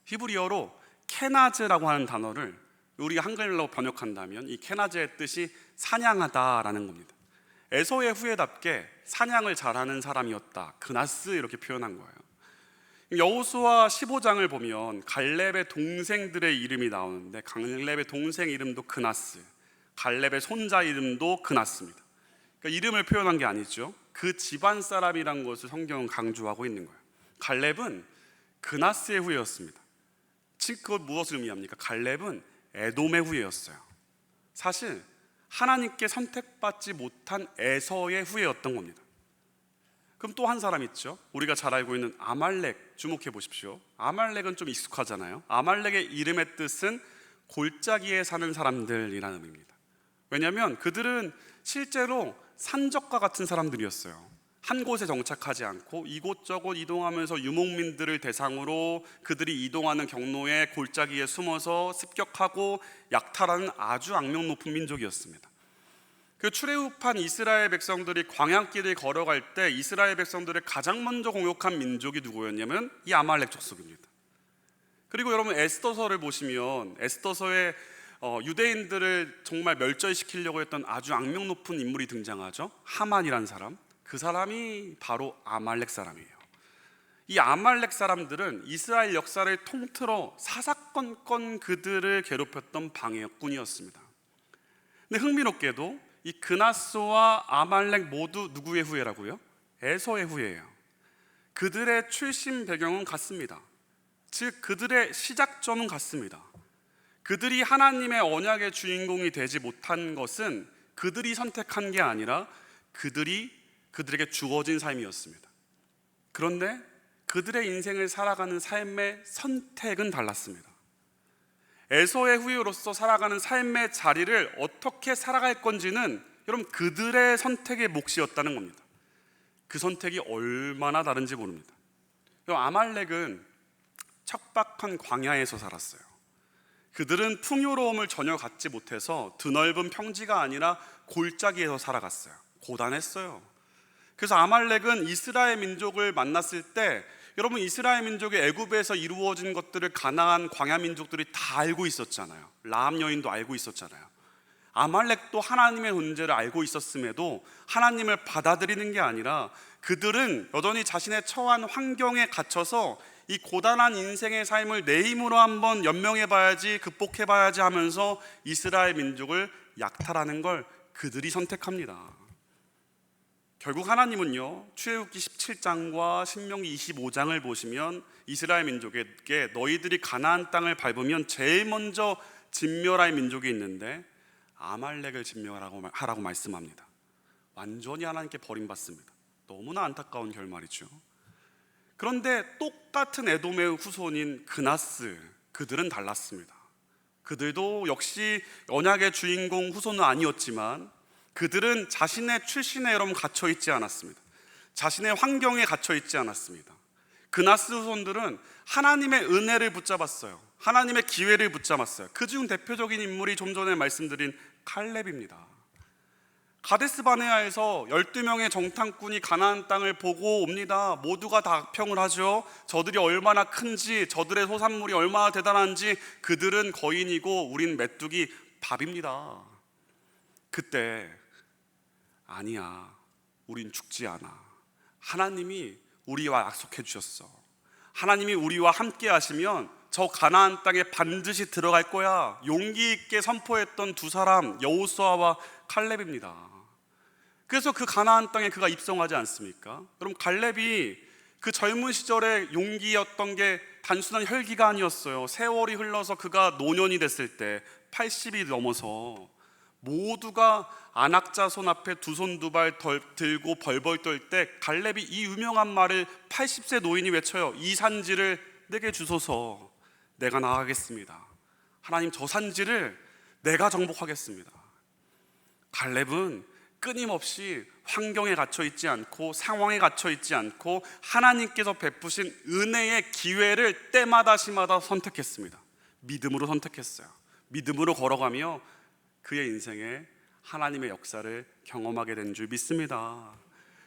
히브리어로 케나즈라고 하는 단어를 우리가 한글로 번역한다면 이 케나즈의 뜻이 사냥하다라는 겁니다. 에서의 후예답게 사냥을 잘하는 사람이었다. 그나스 이렇게 표현한 거예요. 여호수아 15장을 보면 갈렙의 동생들의 이름이 나오는데 갈렙의 동생 이름도 그나스, 갈렙의 손자 이름도 그나스입니다. 그러니까 이름을 표현한 게 아니죠. 그 집안 사람이란 것을 성경은 강조하고 있는 거예요. 갈렙은 그나스의 후예였습니다. 즉 그것 무엇을 의미합니까? 갈렙은 에돔의 후예였어요. 사실 하나님께 선택받지 못한 에서의 후예였던 겁니다. 그럼 또 한 사람 있죠. 우리가 잘 알고 있는 아말렉 주목해 보십시오. 아말렉은 좀 익숙하잖아요. 아말렉의 이름의 뜻은 골짜기에 사는 사람들이라는 의미입니다. 왜냐하면 그들은 실제로 산적과 같은 사람들이었어요. 한 곳에 정착하지 않고 이곳저곳 이동하면서 유목민들을 대상으로 그들이 이동하는 경로에 골짜기에 숨어서 습격하고 약탈하는 아주 악명 높은 민족이었습니다. 그 출애굽한 이스라엘 백성들이 광야길을 걸어갈 때 이스라엘 백성들을 가장 먼저 공격한 민족이 누구였냐면 이 아말렉 족속입니다. 그리고 여러분 에스더서를 보시면 에스더서에 유대인들을 정말 멸절시키려고 했던 아주 악명 높은 인물이 등장하죠. 하만이라는 사람. 그 사람이 바로 아말렉 사람이에요. 이 아말렉 사람들은 이스라엘 역사를 통틀어 사사건건 그들을 괴롭혔던 방해꾼이었습니다. 근데 흥미롭게도 이 그나스와 아말렉 모두 누구의 후예라고요? 에서의 후예예요. 그들의 출신 배경은 같습니다. 즉 그들의 시작점은 같습니다. 그들이 하나님의 언약의 주인공이 되지 못한 것은 그들이 선택한 게 아니라 그들에게 주어진 삶이었습니다. 그런데 그들의 인생을 살아가는 삶의 선택은 달랐습니다. 에서의 후예로서 살아가는 삶의 자리를 어떻게 살아갈 건지는 여러분 그들의 선택의 몫이었다는 겁니다. 그 선택이 얼마나 다른지 모릅니다. 아말렉은 척박한 광야에서 살았어요. 그들은 풍요로움을 전혀 갖지 못해서 드넓은 평지가 아니라 골짜기에서 살아갔어요. 고단했어요. 그래서 아말렉은 이스라엘 민족을 만났을 때 여러분 이스라엘 민족의 애굽에서 이루어진 것들을 가나안 광야 민족들이 다 알고 있었잖아요. 라합 여인도 알고 있었잖아요. 아말렉도 하나님의 존재를 알고 있었음에도 하나님을 받아들이는 게 아니라 그들은 여전히 자신의 처한 환경에 갇혀서 이 고단한 인생의 삶을 내 힘으로 한번 연명해봐야지 극복해봐야지 하면서 이스라엘 민족을 약탈하는 걸 그들이 선택합니다. 결국 하나님은요 출애굽기 17장과 신명기 25장을 보시면 이스라엘 민족에게 너희들이 가나안 땅을 밟으면 제일 먼저 진멸할 민족이 있는데 아말렉을 진멸하라고 말씀합니다. 완전히 하나님께 버림받습니다. 너무나 안타까운 결말이죠. 그런데 똑같은 에돔의 후손인 그나스, 그들은 달랐습니다. 그들도 역시 언약의 주인공 후손은 아니었지만 그들은 자신의 출신에 여러분 갇혀 있지 않았습니다. 자신의 환경에 갇혀 있지 않았습니다. 그나스 후손들은 하나님의 은혜를 붙잡았어요. 하나님의 기회를 붙잡았어요. 그중 대표적인 인물이 좀 전에 말씀드린 칼렙입니다. 가데스 바네아에서 12명의 정탐꾼이 가나안 땅을 보고 옵니다. 모두가 다 평을 하죠. 저들이 얼마나 큰지, 저들의 소산물이 얼마나 대단한지, 그들은 거인이고 우린 메뚜기 밥입니다. 그때 아니야, 우린 죽지 않아. 하나님이 우리와 약속해 주셨어. 하나님이 우리와 함께 하시면 저 가나안 땅에 반드시 들어갈 거야. 용기 있게 선포했던 두 사람, 여호수아와 칼렙입니다. 그래서 그 가나안 땅에 그가 입성하지 않습니까? 여러분 칼렙이 그 젊은 시절의 용기였던 게 단순한 혈기가 아니었어요. 세월이 흘러서 그가 노년이 됐을 때 80이 넘어서 모두가 안악자손 앞에 두 손 두 발 들고 벌벌 떨 때 갈렙이 이 유명한 말을 80세 노인이 외쳐요. 이 산지를 내게 주소서. 내가 나가겠습니다. 하나님 저 산지를 내가 정복하겠습니다. 갈렙은 끊임없이 환경에 갇혀 있지 않고 상황에 갇혀 있지 않고 하나님께서 베푸신 은혜의 기회를 때마다 시마다 선택했습니다. 믿음으로 선택했어요. 믿음으로 걸어가며 그의 인생에 하나님의 역사를 경험하게 된 줄 믿습니다.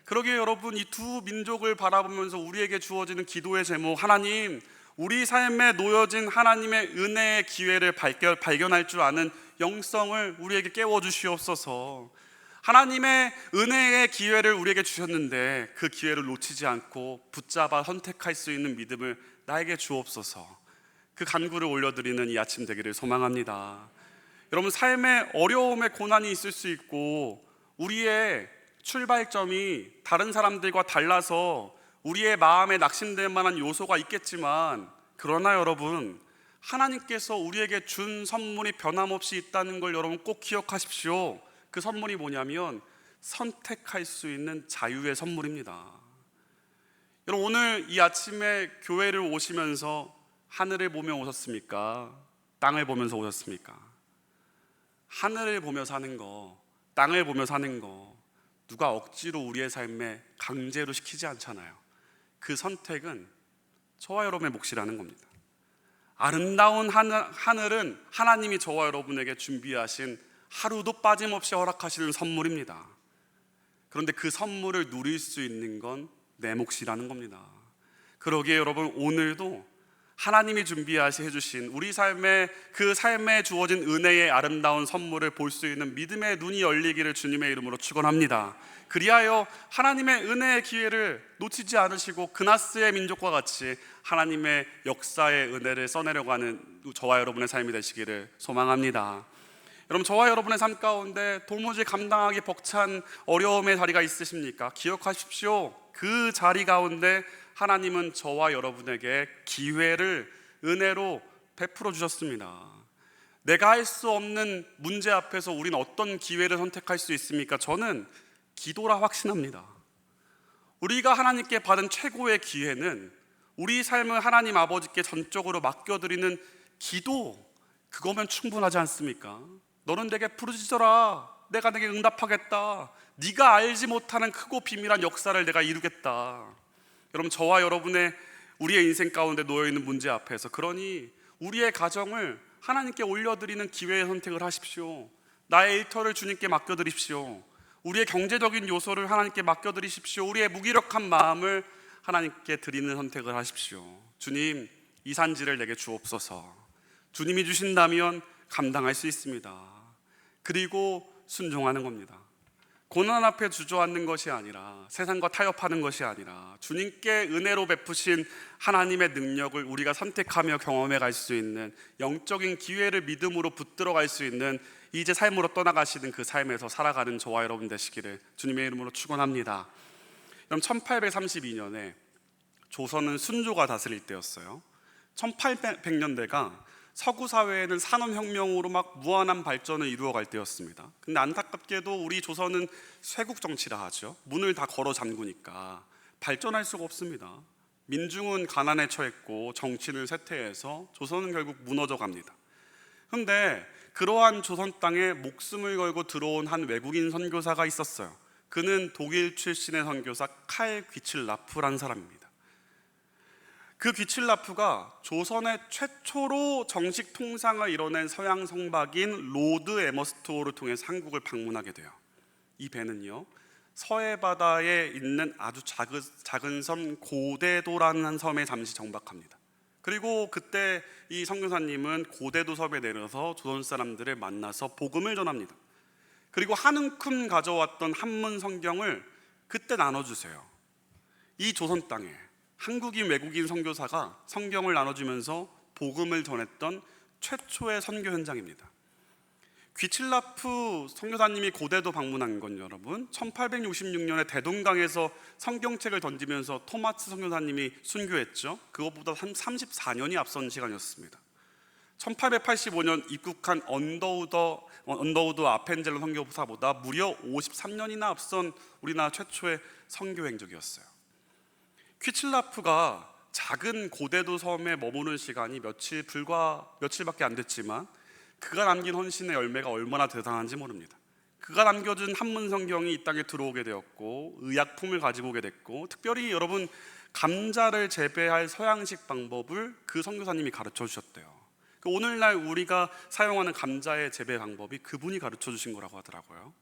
그러기에 여러분 이 두 민족을 바라보면서 우리에게 주어지는 기도의 제목, 하나님 우리 삶에 놓여진 하나님의 은혜의 기회를 발견할 줄 아는 영성을 우리에게 깨워주시옵소서. 하나님의 은혜의 기회를 우리에게 주셨는데 그 기회를 놓치지 않고 붙잡아 선택할 수 있는 믿음을 나에게 주옵소서. 그 간구를 올려드리는 이 아침 되기를 소망합니다. 여러분, 삶에 어려움에 고난이 있을 수 있고 우리의 출발점이 다른 사람들과 달라서 우리의 마음에 낙심될 만한 요소가 있겠지만, 그러나 여러분, 하나님께서 우리에게 준 선물이 변함없이 있다는 걸 여러분 꼭 기억하십시오. 그 선물이 뭐냐면 선택할 수 있는 자유의 선물입니다. 여러분, 오늘 이 아침에 교회를 오시면서 하늘을 보며 오셨습니까? 땅을 보면서 오셨습니까? 하늘을 보며 사는 거, 땅을 보며 사는 거 누가 억지로 우리의 삶에 강제로 시키지 않잖아요. 그 선택은 저와 여러분의 몫이라는 겁니다. 아름다운 하늘은 하나님이 저와 여러분에게 준비하신 하루도 빠짐없이 허락하시는 선물입니다. 그런데 그 선물을 누릴 수 있는 건 내 몫이라는 겁니다. 그러기에 여러분, 오늘도 하나님이 준비하시 해주신 우리 삶에 그 삶에 주어진 은혜의 아름다운 선물을 볼 수 있는 믿음의 눈이 열리기를 주님의 이름으로 축원합니다. 그리하여 하나님의 은혜의 기회를 놓치지 않으시고 그나스의 민족과 같이 하나님의 역사의 은혜를 써내려가는 저와 여러분의 삶이 되시기를 소망합니다. 여러분, 저와 여러분의 삶 가운데 도무지 감당하기 벅찬 어려움의 자리가 있으십니까? 기억하십시오. 그 자리 가운데 하나님은 저와 여러분에게 기회를 은혜로 베풀어 주셨습니다. 내가 할 수 없는 문제 앞에서 우리는 어떤 기회를 선택할 수 있습니까? 저는 기도라 확신합니다. 우리가 하나님께 받은 최고의 기회는 우리 삶을 하나님 아버지께 전적으로 맡겨드리는 기도, 그거면 충분하지 않습니까? 너는 내게 부르짖어라, 내가 내게 응답하겠다. 네가 알지 못하는 크고 비밀한 역사를 내가 이루겠다. 여러분, 저와 여러분의 우리의 인생 가운데 놓여있는 문제 앞에서, 그러니 우리의 가정을 하나님께 올려드리는 기회의 선택을 하십시오. 나의 일터를 주님께 맡겨드립시오. 우리의 경제적인 요소를 하나님께 맡겨드리십시오. 우리의 무기력한 마음을 하나님께 드리는 선택을 하십시오. 주님, 이 산지를 내게 주옵소서. 주님이 주신다면 감당할 수 있습니다. 그리고 순종하는 겁니다. 고난 앞에 주저앉는 것이 아니라, 세상과 타협하는 것이 아니라 주님께 은혜로 베푸신 하나님의 능력을 우리가 선택하며 경험해 갈 수 있는 영적인 기회를 믿음으로 붙들어 갈 수 있는 이제 삶으로 떠나가시는 그 삶에서 살아가는 저와 여러분 되시기를 주님의 이름으로 축원합니다. 그럼 1832년에 조선은 순조가 다스릴 때였어요. 1800년대가 서구 사회에는 산업혁명으로 막 무한한 발전을 이루어갈 때였습니다. 근데 안타깝게도 우리 조선은 쇄국 정치라 하죠. 문을 다 걸어 잠그니까 발전할 수가 없습니다. 민중은 가난에 처했고 정치는 쇠퇴해서 조선은 결국 무너져 갑니다. 그런데 그러한 조선 땅에 목숨을 걸고 들어온 한 외국인 선교사가 있었어요. 그는 독일 출신의 선교사 칼 귀칠라프라는 사람입니다. 그 귀칠라프가 조선의 최초로 정식 통상을 이뤄낸 서양 성박인 로드 에머스토어를 통해서 한국을 방문하게 돼요. 이 배는요, 서해 바다에 있는 아주 작은 섬 고대도라는 섬에 잠시 정박합니다. 그리고 그때 이 선교사님은 고대도 섬에 내려서 조선 사람들을 만나서 복음을 전합니다. 그리고 한 움큼 가져왔던 한문 성경을 그때 나눠주세요. 이 조선 땅에 한국인 외국인 선교사가 성경을 나눠주면서 복음을 전했던 최초의 선교 현장입니다. 귀칠라프 선교사님이 고대도 방문한 건 여러분 1866년에 대동강에서 성경책을 던지면서 토마스 선교사님이 순교했죠. 그것보다 34년이 앞선 시간이었습니다. 1885년 입국한 언더우드 아펜젤러 선교사보다 무려 53년이나 앞선 우리나라 최초의 선교 행적이었어요. 퀴칠라프가 작은 고대도 섬에 머무는 시간이 불과 며칠밖에 안 됐지만 그가 남긴 헌신의 열매가 얼마나 대단한지 모릅니다. 그가 남겨준 한문 성경이 이 땅에 들어오게 되었고 의약품을 가지고 오게 됐고, 특별히 여러분 감자를 재배할 서양식 방법을 그 선교사님이 가르쳐 주셨대요. 오늘날 우리가 사용하는 감자의 재배 방법이 그분이 가르쳐 주신 거라고 하더라고요.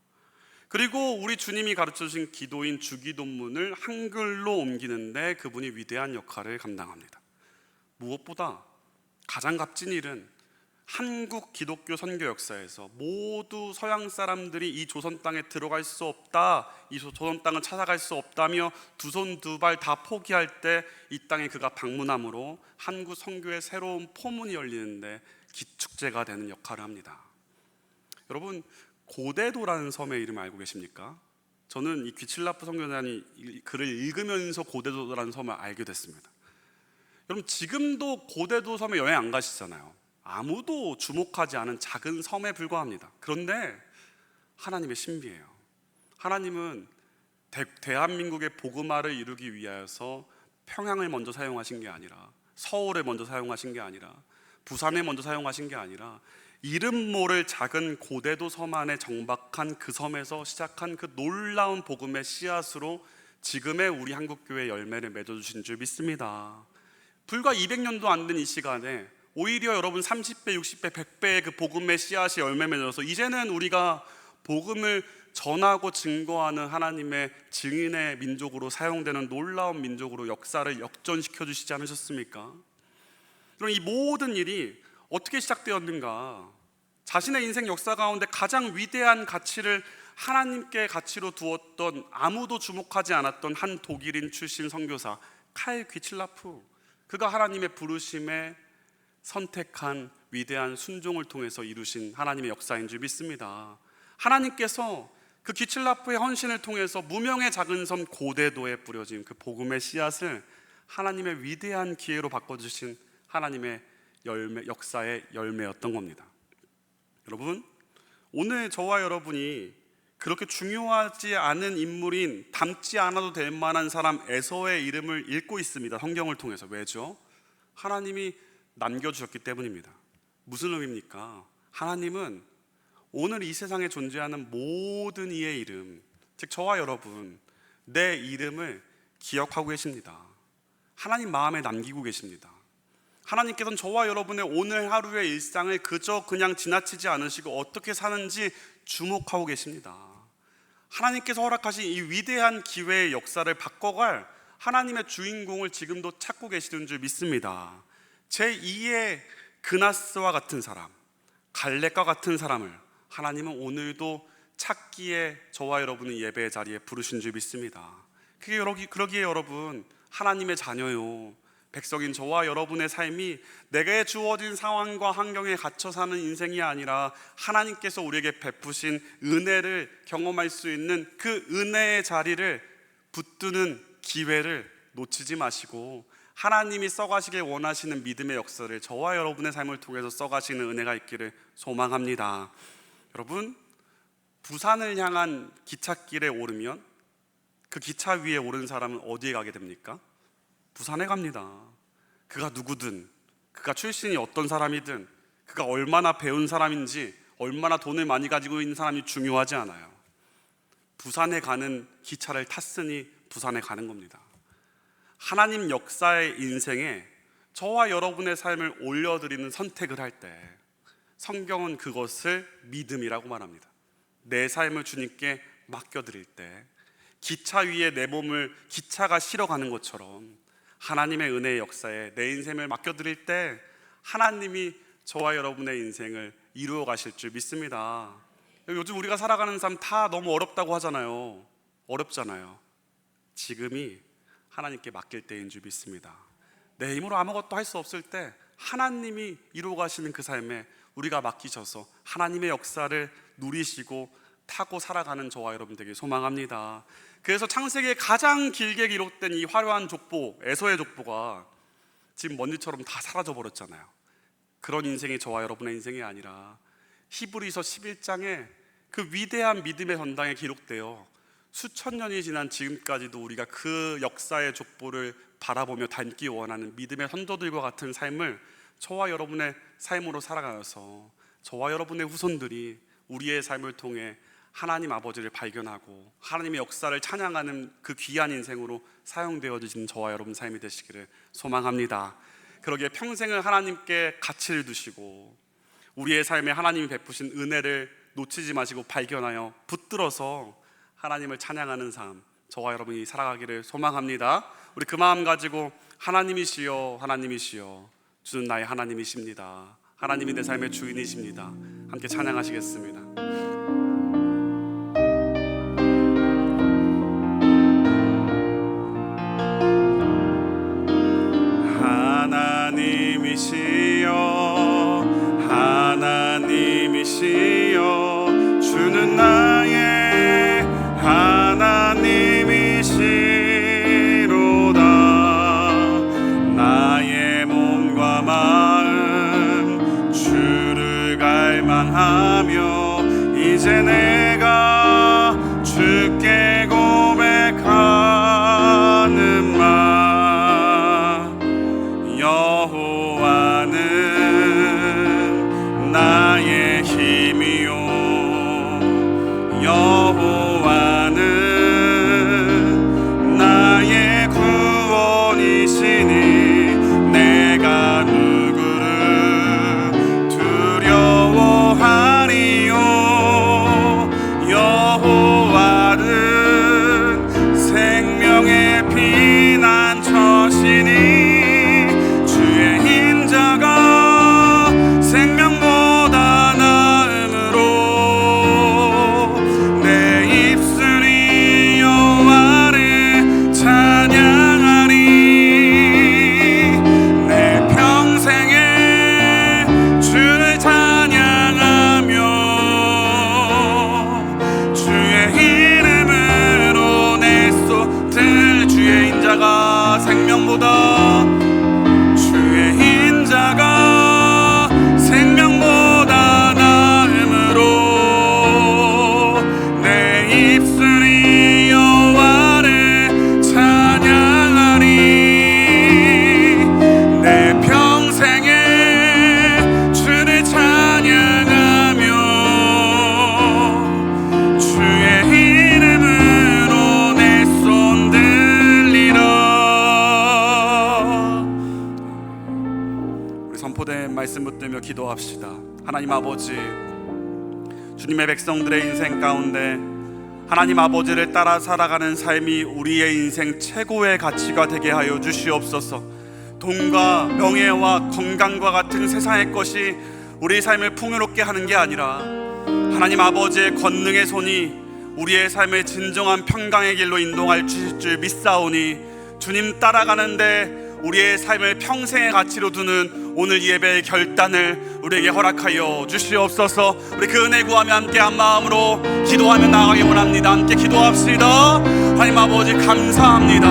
그리고 우리 주님이 가르쳐주신 기도인 주기도문을 한글로 옮기는데 그분이 위대한 역할을 감당합니다. 무엇보다 가장 값진 일은 한국 기독교 선교 역사에서 모두 서양 사람들이 이 조선 땅에 들어갈 수 없다, 이 조선 땅을 찾아갈 수 없다며 두 손 두 발 다 포기할 때 이 땅에 그가 방문함으로 한국 선교의 새로운 포문이 열리는데 기축제가 되는 역할을 합니다. 여러분, 고대도라는 섬의 이름 알고 계십니까? 저는 이 귀칠라프 선교사님 글을 읽으면서 고대도라는 섬을 알게 됐습니다. 여러분, 지금도 고대도 섬에 여행 안 가시잖아요. 아무도 주목하지 않은 작은 섬에 불과합니다. 그런데 하나님의 신비예요. 하나님은 대한민국의 복음화를 이루기 위하여서 평양을 먼저 사용하신 게 아니라, 서울을 먼저 사용하신 게 아니라, 부산을 먼저 사용하신 게 아니라, 이름 모를 작은 고대도 섬 안에 정박한 그 섬에서 시작한 그 놀라운 복음의 씨앗으로 지금의 우리 한국교회 열매를 맺어주신 줄 믿습니다. 불과 200년도 안 된 이 시간에 오히려 여러분 30배, 60배, 100배의 그 복음의 씨앗이 열매 맺어서 이제는 우리가 복음을 전하고 증거하는 하나님의 증인의 민족으로 사용되는 놀라운 민족으로 역사를 역전시켜 주시지 않으셨습니까? 그럼 이 모든 일이 어떻게 시작되었는가? 자신의 인생 역사 가운데 가장 위대한 가치를 하나님께 가치로 두었던, 아무도 주목하지 않았던 한 독일인 출신 선교사 칼 귀칠라프, 그가 하나님의 부르심에 선택한 위대한 순종을 통해서 이루신 하나님의 역사인 줄 믿습니다. 하나님께서 그 귀칠라프의 헌신을 통해서 무명의 작은 섬 고대도에 뿌려진 그 복음의 씨앗을 하나님의 위대한 기회로 바꿔주신 하나님의 열매, 역사의 열매였던 겁니다. 여러분, 오늘 저와 여러분이 그렇게 중요하지 않은 인물인, 닮지 않아도 될 만한 사람 에서의 이름을 읽고 있습니다. 성경을 통해서. 왜죠? 하나님이 남겨주셨기 때문입니다. 무슨 의미입니까? 하나님은 오늘 이 세상에 존재하는 모든 이의 이름, 즉 저와 여러분, 내 이름을 기억하고 계십니다. 하나님 마음에 남기고 계십니다. 하나님께서는 저와 여러분의 오늘 하루의 일상을 그저 그냥 지나치지 않으시고 어떻게 사는지 주목하고 계십니다. 하나님께서 허락하신 이 위대한 기회의 역사를 바꿔갈 하나님의 주인공을 지금도 찾고 계시는 줄 믿습니다. 제2의 그나스와 같은 사람, 갈렙과 같은 사람을 하나님은 오늘도 찾기에 저와 여러분의 예배의 자리에 부르신 줄 믿습니다. 그러기에 여러분, 하나님의 자녀요, 백성인 저와 여러분의 삶이 내게 주어진 상황과 환경에 갇혀 사는 인생이 아니라 하나님께서 우리에게 베푸신 은혜를 경험할 수 있는 그 은혜의 자리를 붙드는 기회를 놓치지 마시고, 하나님이 써가시길 원하시는 믿음의 역사를 저와 여러분의 삶을 통해서 써가시는 은혜가 있기를 소망합니다. 여러분, 부산을 향한 기찻길에 오르면 그 기차 위에 오른 사람은 어디에 가게 됩니까? 부산에 갑니다. 그가 누구든, 그가 출신이 어떤 사람이든, 그가 얼마나 배운 사람인지, 얼마나 돈을 많이 가지고 있는 사람이 중요하지 않아요. 부산에 가는 기차를 탔으니 부산에 가는 겁니다. 하나님 역사의 인생에 저와 여러분의 삶을 올려드리는 선택을 할 때 성경은 그것을 믿음이라고 말합니다. 내 삶을 주님께 맡겨드릴 때, 기차 위에 내 몸을 기차가 실어가는 것처럼 하나님의 은혜의 역사에 내 인생을 맡겨드릴 때 하나님이 저와 여러분의 인생을 이루어 가실 줄 믿습니다. 요즘 우리가 살아가는 삶 다 너무 어렵다고 하잖아요. 어렵잖아요. 지금이 하나님께 맡길 때인 줄 믿습니다. 내 힘으로 아무것도 할 수 없을 때 하나님이 이루어 가시는 그 삶에 우리가 맡기셔서 하나님의 역사를 누리시고 타고 살아가는 저와 여러분 되길 소망합니다. 그래서 창세기에 가장 길게 기록된 이 화려한 족보, 에서의 족보가 지금 먼지처럼 다 사라져 버렸잖아요. 그런 인생이 저와 여러분의 인생이 아니라 히브리서 11장에 그 위대한 믿음의 전당에 기록되어 수천 년이 지난 지금까지도 우리가 그 역사의 족보를 바라보며 닮기 원하는 믿음의 선조들과 같은 삶을 저와 여러분의 삶으로 살아가서 저와 여러분의 후손들이 우리의 삶을 통해 하나님 아버지를 발견하고 하나님의 역사를 찬양하는 그 귀한 인생으로 사용되어지는 저와 여러분 삶이 되시기를 소망합니다. 그러기에 평생을 하나님께 가치를 두시고 우리의 삶에 하나님이 베푸신 은혜를 놓치지 마시고 발견하여 붙들어서 하나님을 찬양하는 삶, 저와 여러분이 살아가기를 소망합니다. 우리 그 마음 가지고 하나님이시여, 하나님이시여, 주는 나의 하나님이십니다. 하나님이 내 삶의 주인이십니다. 함께 찬양하시겠습니다. 하나님이시여 주는 나의 하나님이시로다. 나의 몸과 마음 주를 갈망하며 이제 내가 주께 고백하는 말, 여호와는 나의 힘이요 여호와는 나의 구원이시니 내가 누구를 두려워하리요. 여호와는 생명의 피난처시니 주의 인자가 생명보다 나음으로 내 입술이 여호와를 찬양하리. 내 평생에 주를 찬양하며 주의 이름으로 내 소들. 주의 인자가 생명보다 주의 인자가 생명보다 나음으로 내 입술이 여호와를 찬양하리. 내 평생에 주를 찬양하며 주의 이름으로 내 손 들리라. 우리 선포된 말씀 붙들며 기도합시다. 하나님 아버지, 주님의 백성들의 인생 가운데 하나님 아버지를 따라 살아가는 삶이 우리의 인생 최고의 가치가 되게 하여 주시옵소서. 돈과 명예와 건강과 같은 세상의 것이 우리의 삶을 풍요롭게 하는 게 아니라 하나님 아버지의 권능의 손이 우리의 삶을 진정한 평강의 길로 인도할 줄 믿사오니 주님 따라가는데 우리의 삶을 평생의 가치로 두는 오늘 예배의 결단을 우리에게 허락하여 주시옵소서. 우리 그 은혜 구하며 함께 한 마음으로 기도하며 나아가기 원합니다. 함께 기도합시다. 하나님 아버지 감사합니다.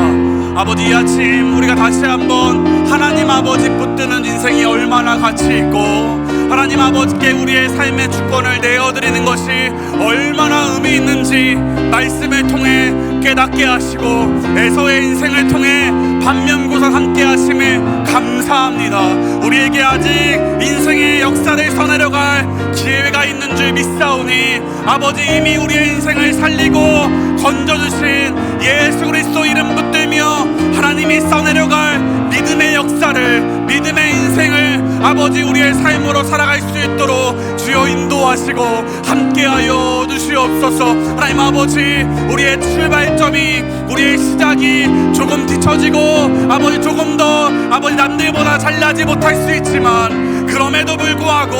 아버지 이 아침 우리가 다시 한번 하나님 아버지 붙드는 인생이 얼마나 가치 있고 하나님 아버지께 우리의 삶의 주권을 내어드리는 것이 얼마나 의미 있는지 말씀을 통해 깨닫게 하시고 에서의 인생을 통해 반면교사 함께 하심을 감사합니다. 우리에게 아직 인생의 역사를 써내려갈 기회가 있는 줄 믿사오니 아버지 이미 우리의 인생을 살리고 건져주신 예수 그리스도 이름 붙들며 하나님이 써내려갈 믿음의 역사를 믿음의 인생을 아버지 우리의 삶으로 살아갈 수 있도록 주여 인도하시고 함께하여 주시옵소서. 하나님 아버지 우리의 출발점이 우리의 시작이 조금 뒤처지고 아버지 조금 더 아버지 남들보다 잘나지 못할 수 있지만 그럼에도 불구하고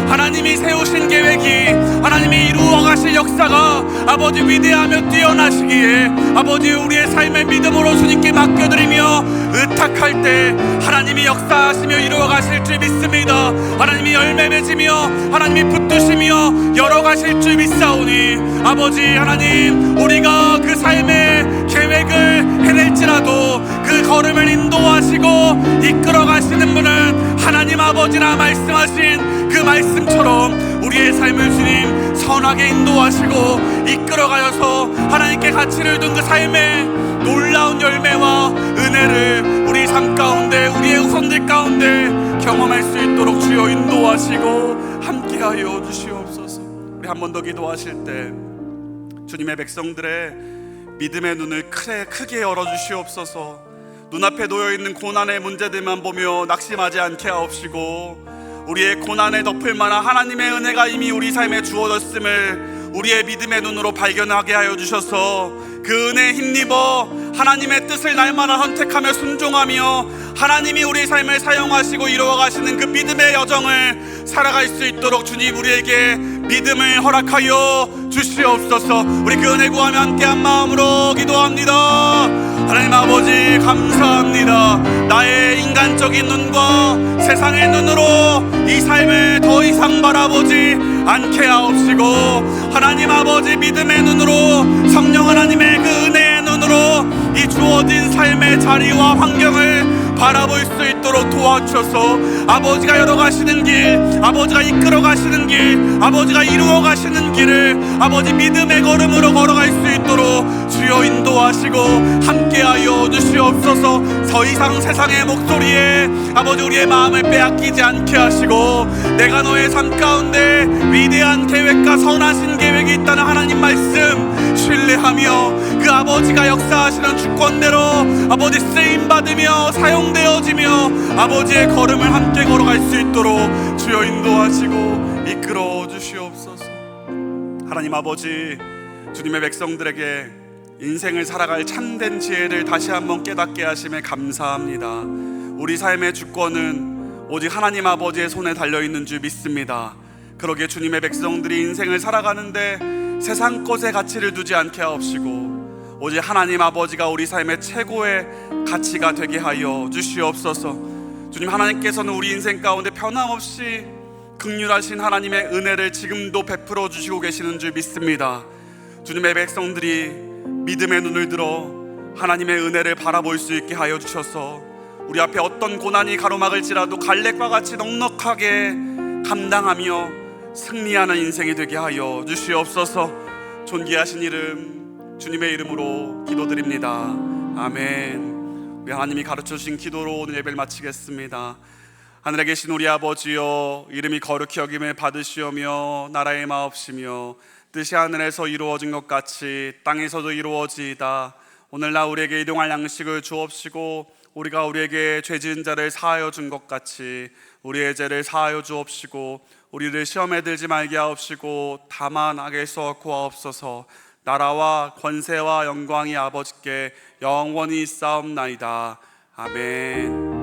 하나님이 세우신 계획이 하나님이 이루어가실 역사가 아버지 위대하며 뛰어나시기에 아버지 우리의 삶을 믿음으로 주님께 맡겨드리며 의탁할 때 하나님이 역사하시며 이루어가실 줄 믿습니다. 하나님이 열매 맺으며 하나님이 붙드시며 열어가실 줄 믿사오니 아버지 하나님 우리가 그 삶의 계획을 해낼지라도 그 걸음을 인도하시고 이끌어가시는 분은 하나님 아버지라 말씀하신 그 말씀처럼 우리의 삶을 주님 선하게 인도하시고 이끌어가셔서 하나님께 가치를 둔 그 삶의 놀라운 열매와 은혜를 우리 삶 가운데 우리의 후손들 가운데 경험할 수 있도록 주여 인도하시고 함께하여 주시옵소서. 우리 한 번 더 기도하실 때 주님의 백성들의 믿음의 눈을 크게 열어주시옵소서. 눈앞에 놓여있는 고난의 문제들만 보며 낙심하지 않게 하옵시고 우리의 고난에 덮을 만한 하나님의 은혜가 이미 우리 삶에 주어졌음을 우리의 믿음의 눈으로 발견하게 하여 주셔서 그 은혜에 힘입어 하나님의 뜻을 날마다 선택하며 순종하며 하나님이 우리 삶을 사용하시고 이루어 가시는 그 믿음의 여정을 살아갈 수 있도록 주님 우리에게 믿음을 허락하여 주시옵소서. 우리 그 은혜 구하며 함께한 마음으로 기도합니다. 하나님 아버지 감사합니다. 나의 인간적인 눈과 세상의 눈으로 이 삶을 더 이상 바라보지 않게 하옵시고, 하나님 아버지 믿음의 눈으로, 성령 하나님의 그 은혜의 눈으로 이 주어진 삶의 자리와 환경을 바라볼 수 있도록 도와주셔서 아버지가 열어가시는 길, 아버지가 이끌어 가시는 길, 아버지가 이루어 가시는 길을 아버지 믿음의 걸음으로 걸어갈 수 있도록 주여 인도하시고 함께하여 주시옵소서. 더 이상 세상의 목소리에 아버지 우리의 마음을 빼앗기지 않게 하시고, 내가 너의 삶 가운데 위대한 계획과 선하신 계획이 있다는 하나님 말씀 신뢰하며 그 아버지가 역사하시는 주권대로 아버지 쓰임받으며 사용되어지며 아버지의 걸음을 함께 걸어갈 수 있도록 주여 인도하시고 이끌어 주시옵소서. 하나님 아버지, 주님의 백성들에게 인생을 살아갈 참된 지혜를 다시 한번 깨닫게 하심에 감사합니다. 우리 삶의 주권은 오직 하나님 아버지의 손에 달려있는 줄 믿습니다. 그러기에 주님의 백성들이 인생을 살아가는데 세상 것에 가치를 두지 않게 하옵시고 오직 하나님 아버지가 우리 삶의 최고의 가치가 되게 하여 주시옵소서. 주님, 하나님께서는 우리 인생 가운데 변함없이 긍휼하신 하나님의 은혜를 지금도 베풀어 주시고 계시는 줄 믿습니다. 주님의 백성들이 믿음의 눈을 들어 하나님의 은혜를 바라볼 수 있게 하여 주셔서 우리 앞에 어떤 고난이 가로막을지라도 갈렙과 같이 넉넉하게 감당하며 승리하는 인생이 되게 하여 주시옵소서. 존귀하신 이름 주님의 이름으로 기도드립니다. 아멘. 우리 하나님이 가르쳐주신 기도로 오늘 예배를 마치겠습니다. 하늘에 계신 우리 아버지여, 이름이 거룩히 여김을 받으시오며 나라의 마옵시며 뜻이 하늘에서 이루어진 것 같이 땅에서도 이루어지이다. 오늘날 우리에게 일용할 양식을 주옵시고 우리가 우리에게 죄 지은 자를 사하여 준 것 같이 우리의 죄를 사하여 주옵시고 우리를 시험에 들지 말게 하옵시고 다만 악에서 구하옵소서. 나라와 권세와 영광이 아버지께 영원히 있사옵나이다. 아멘.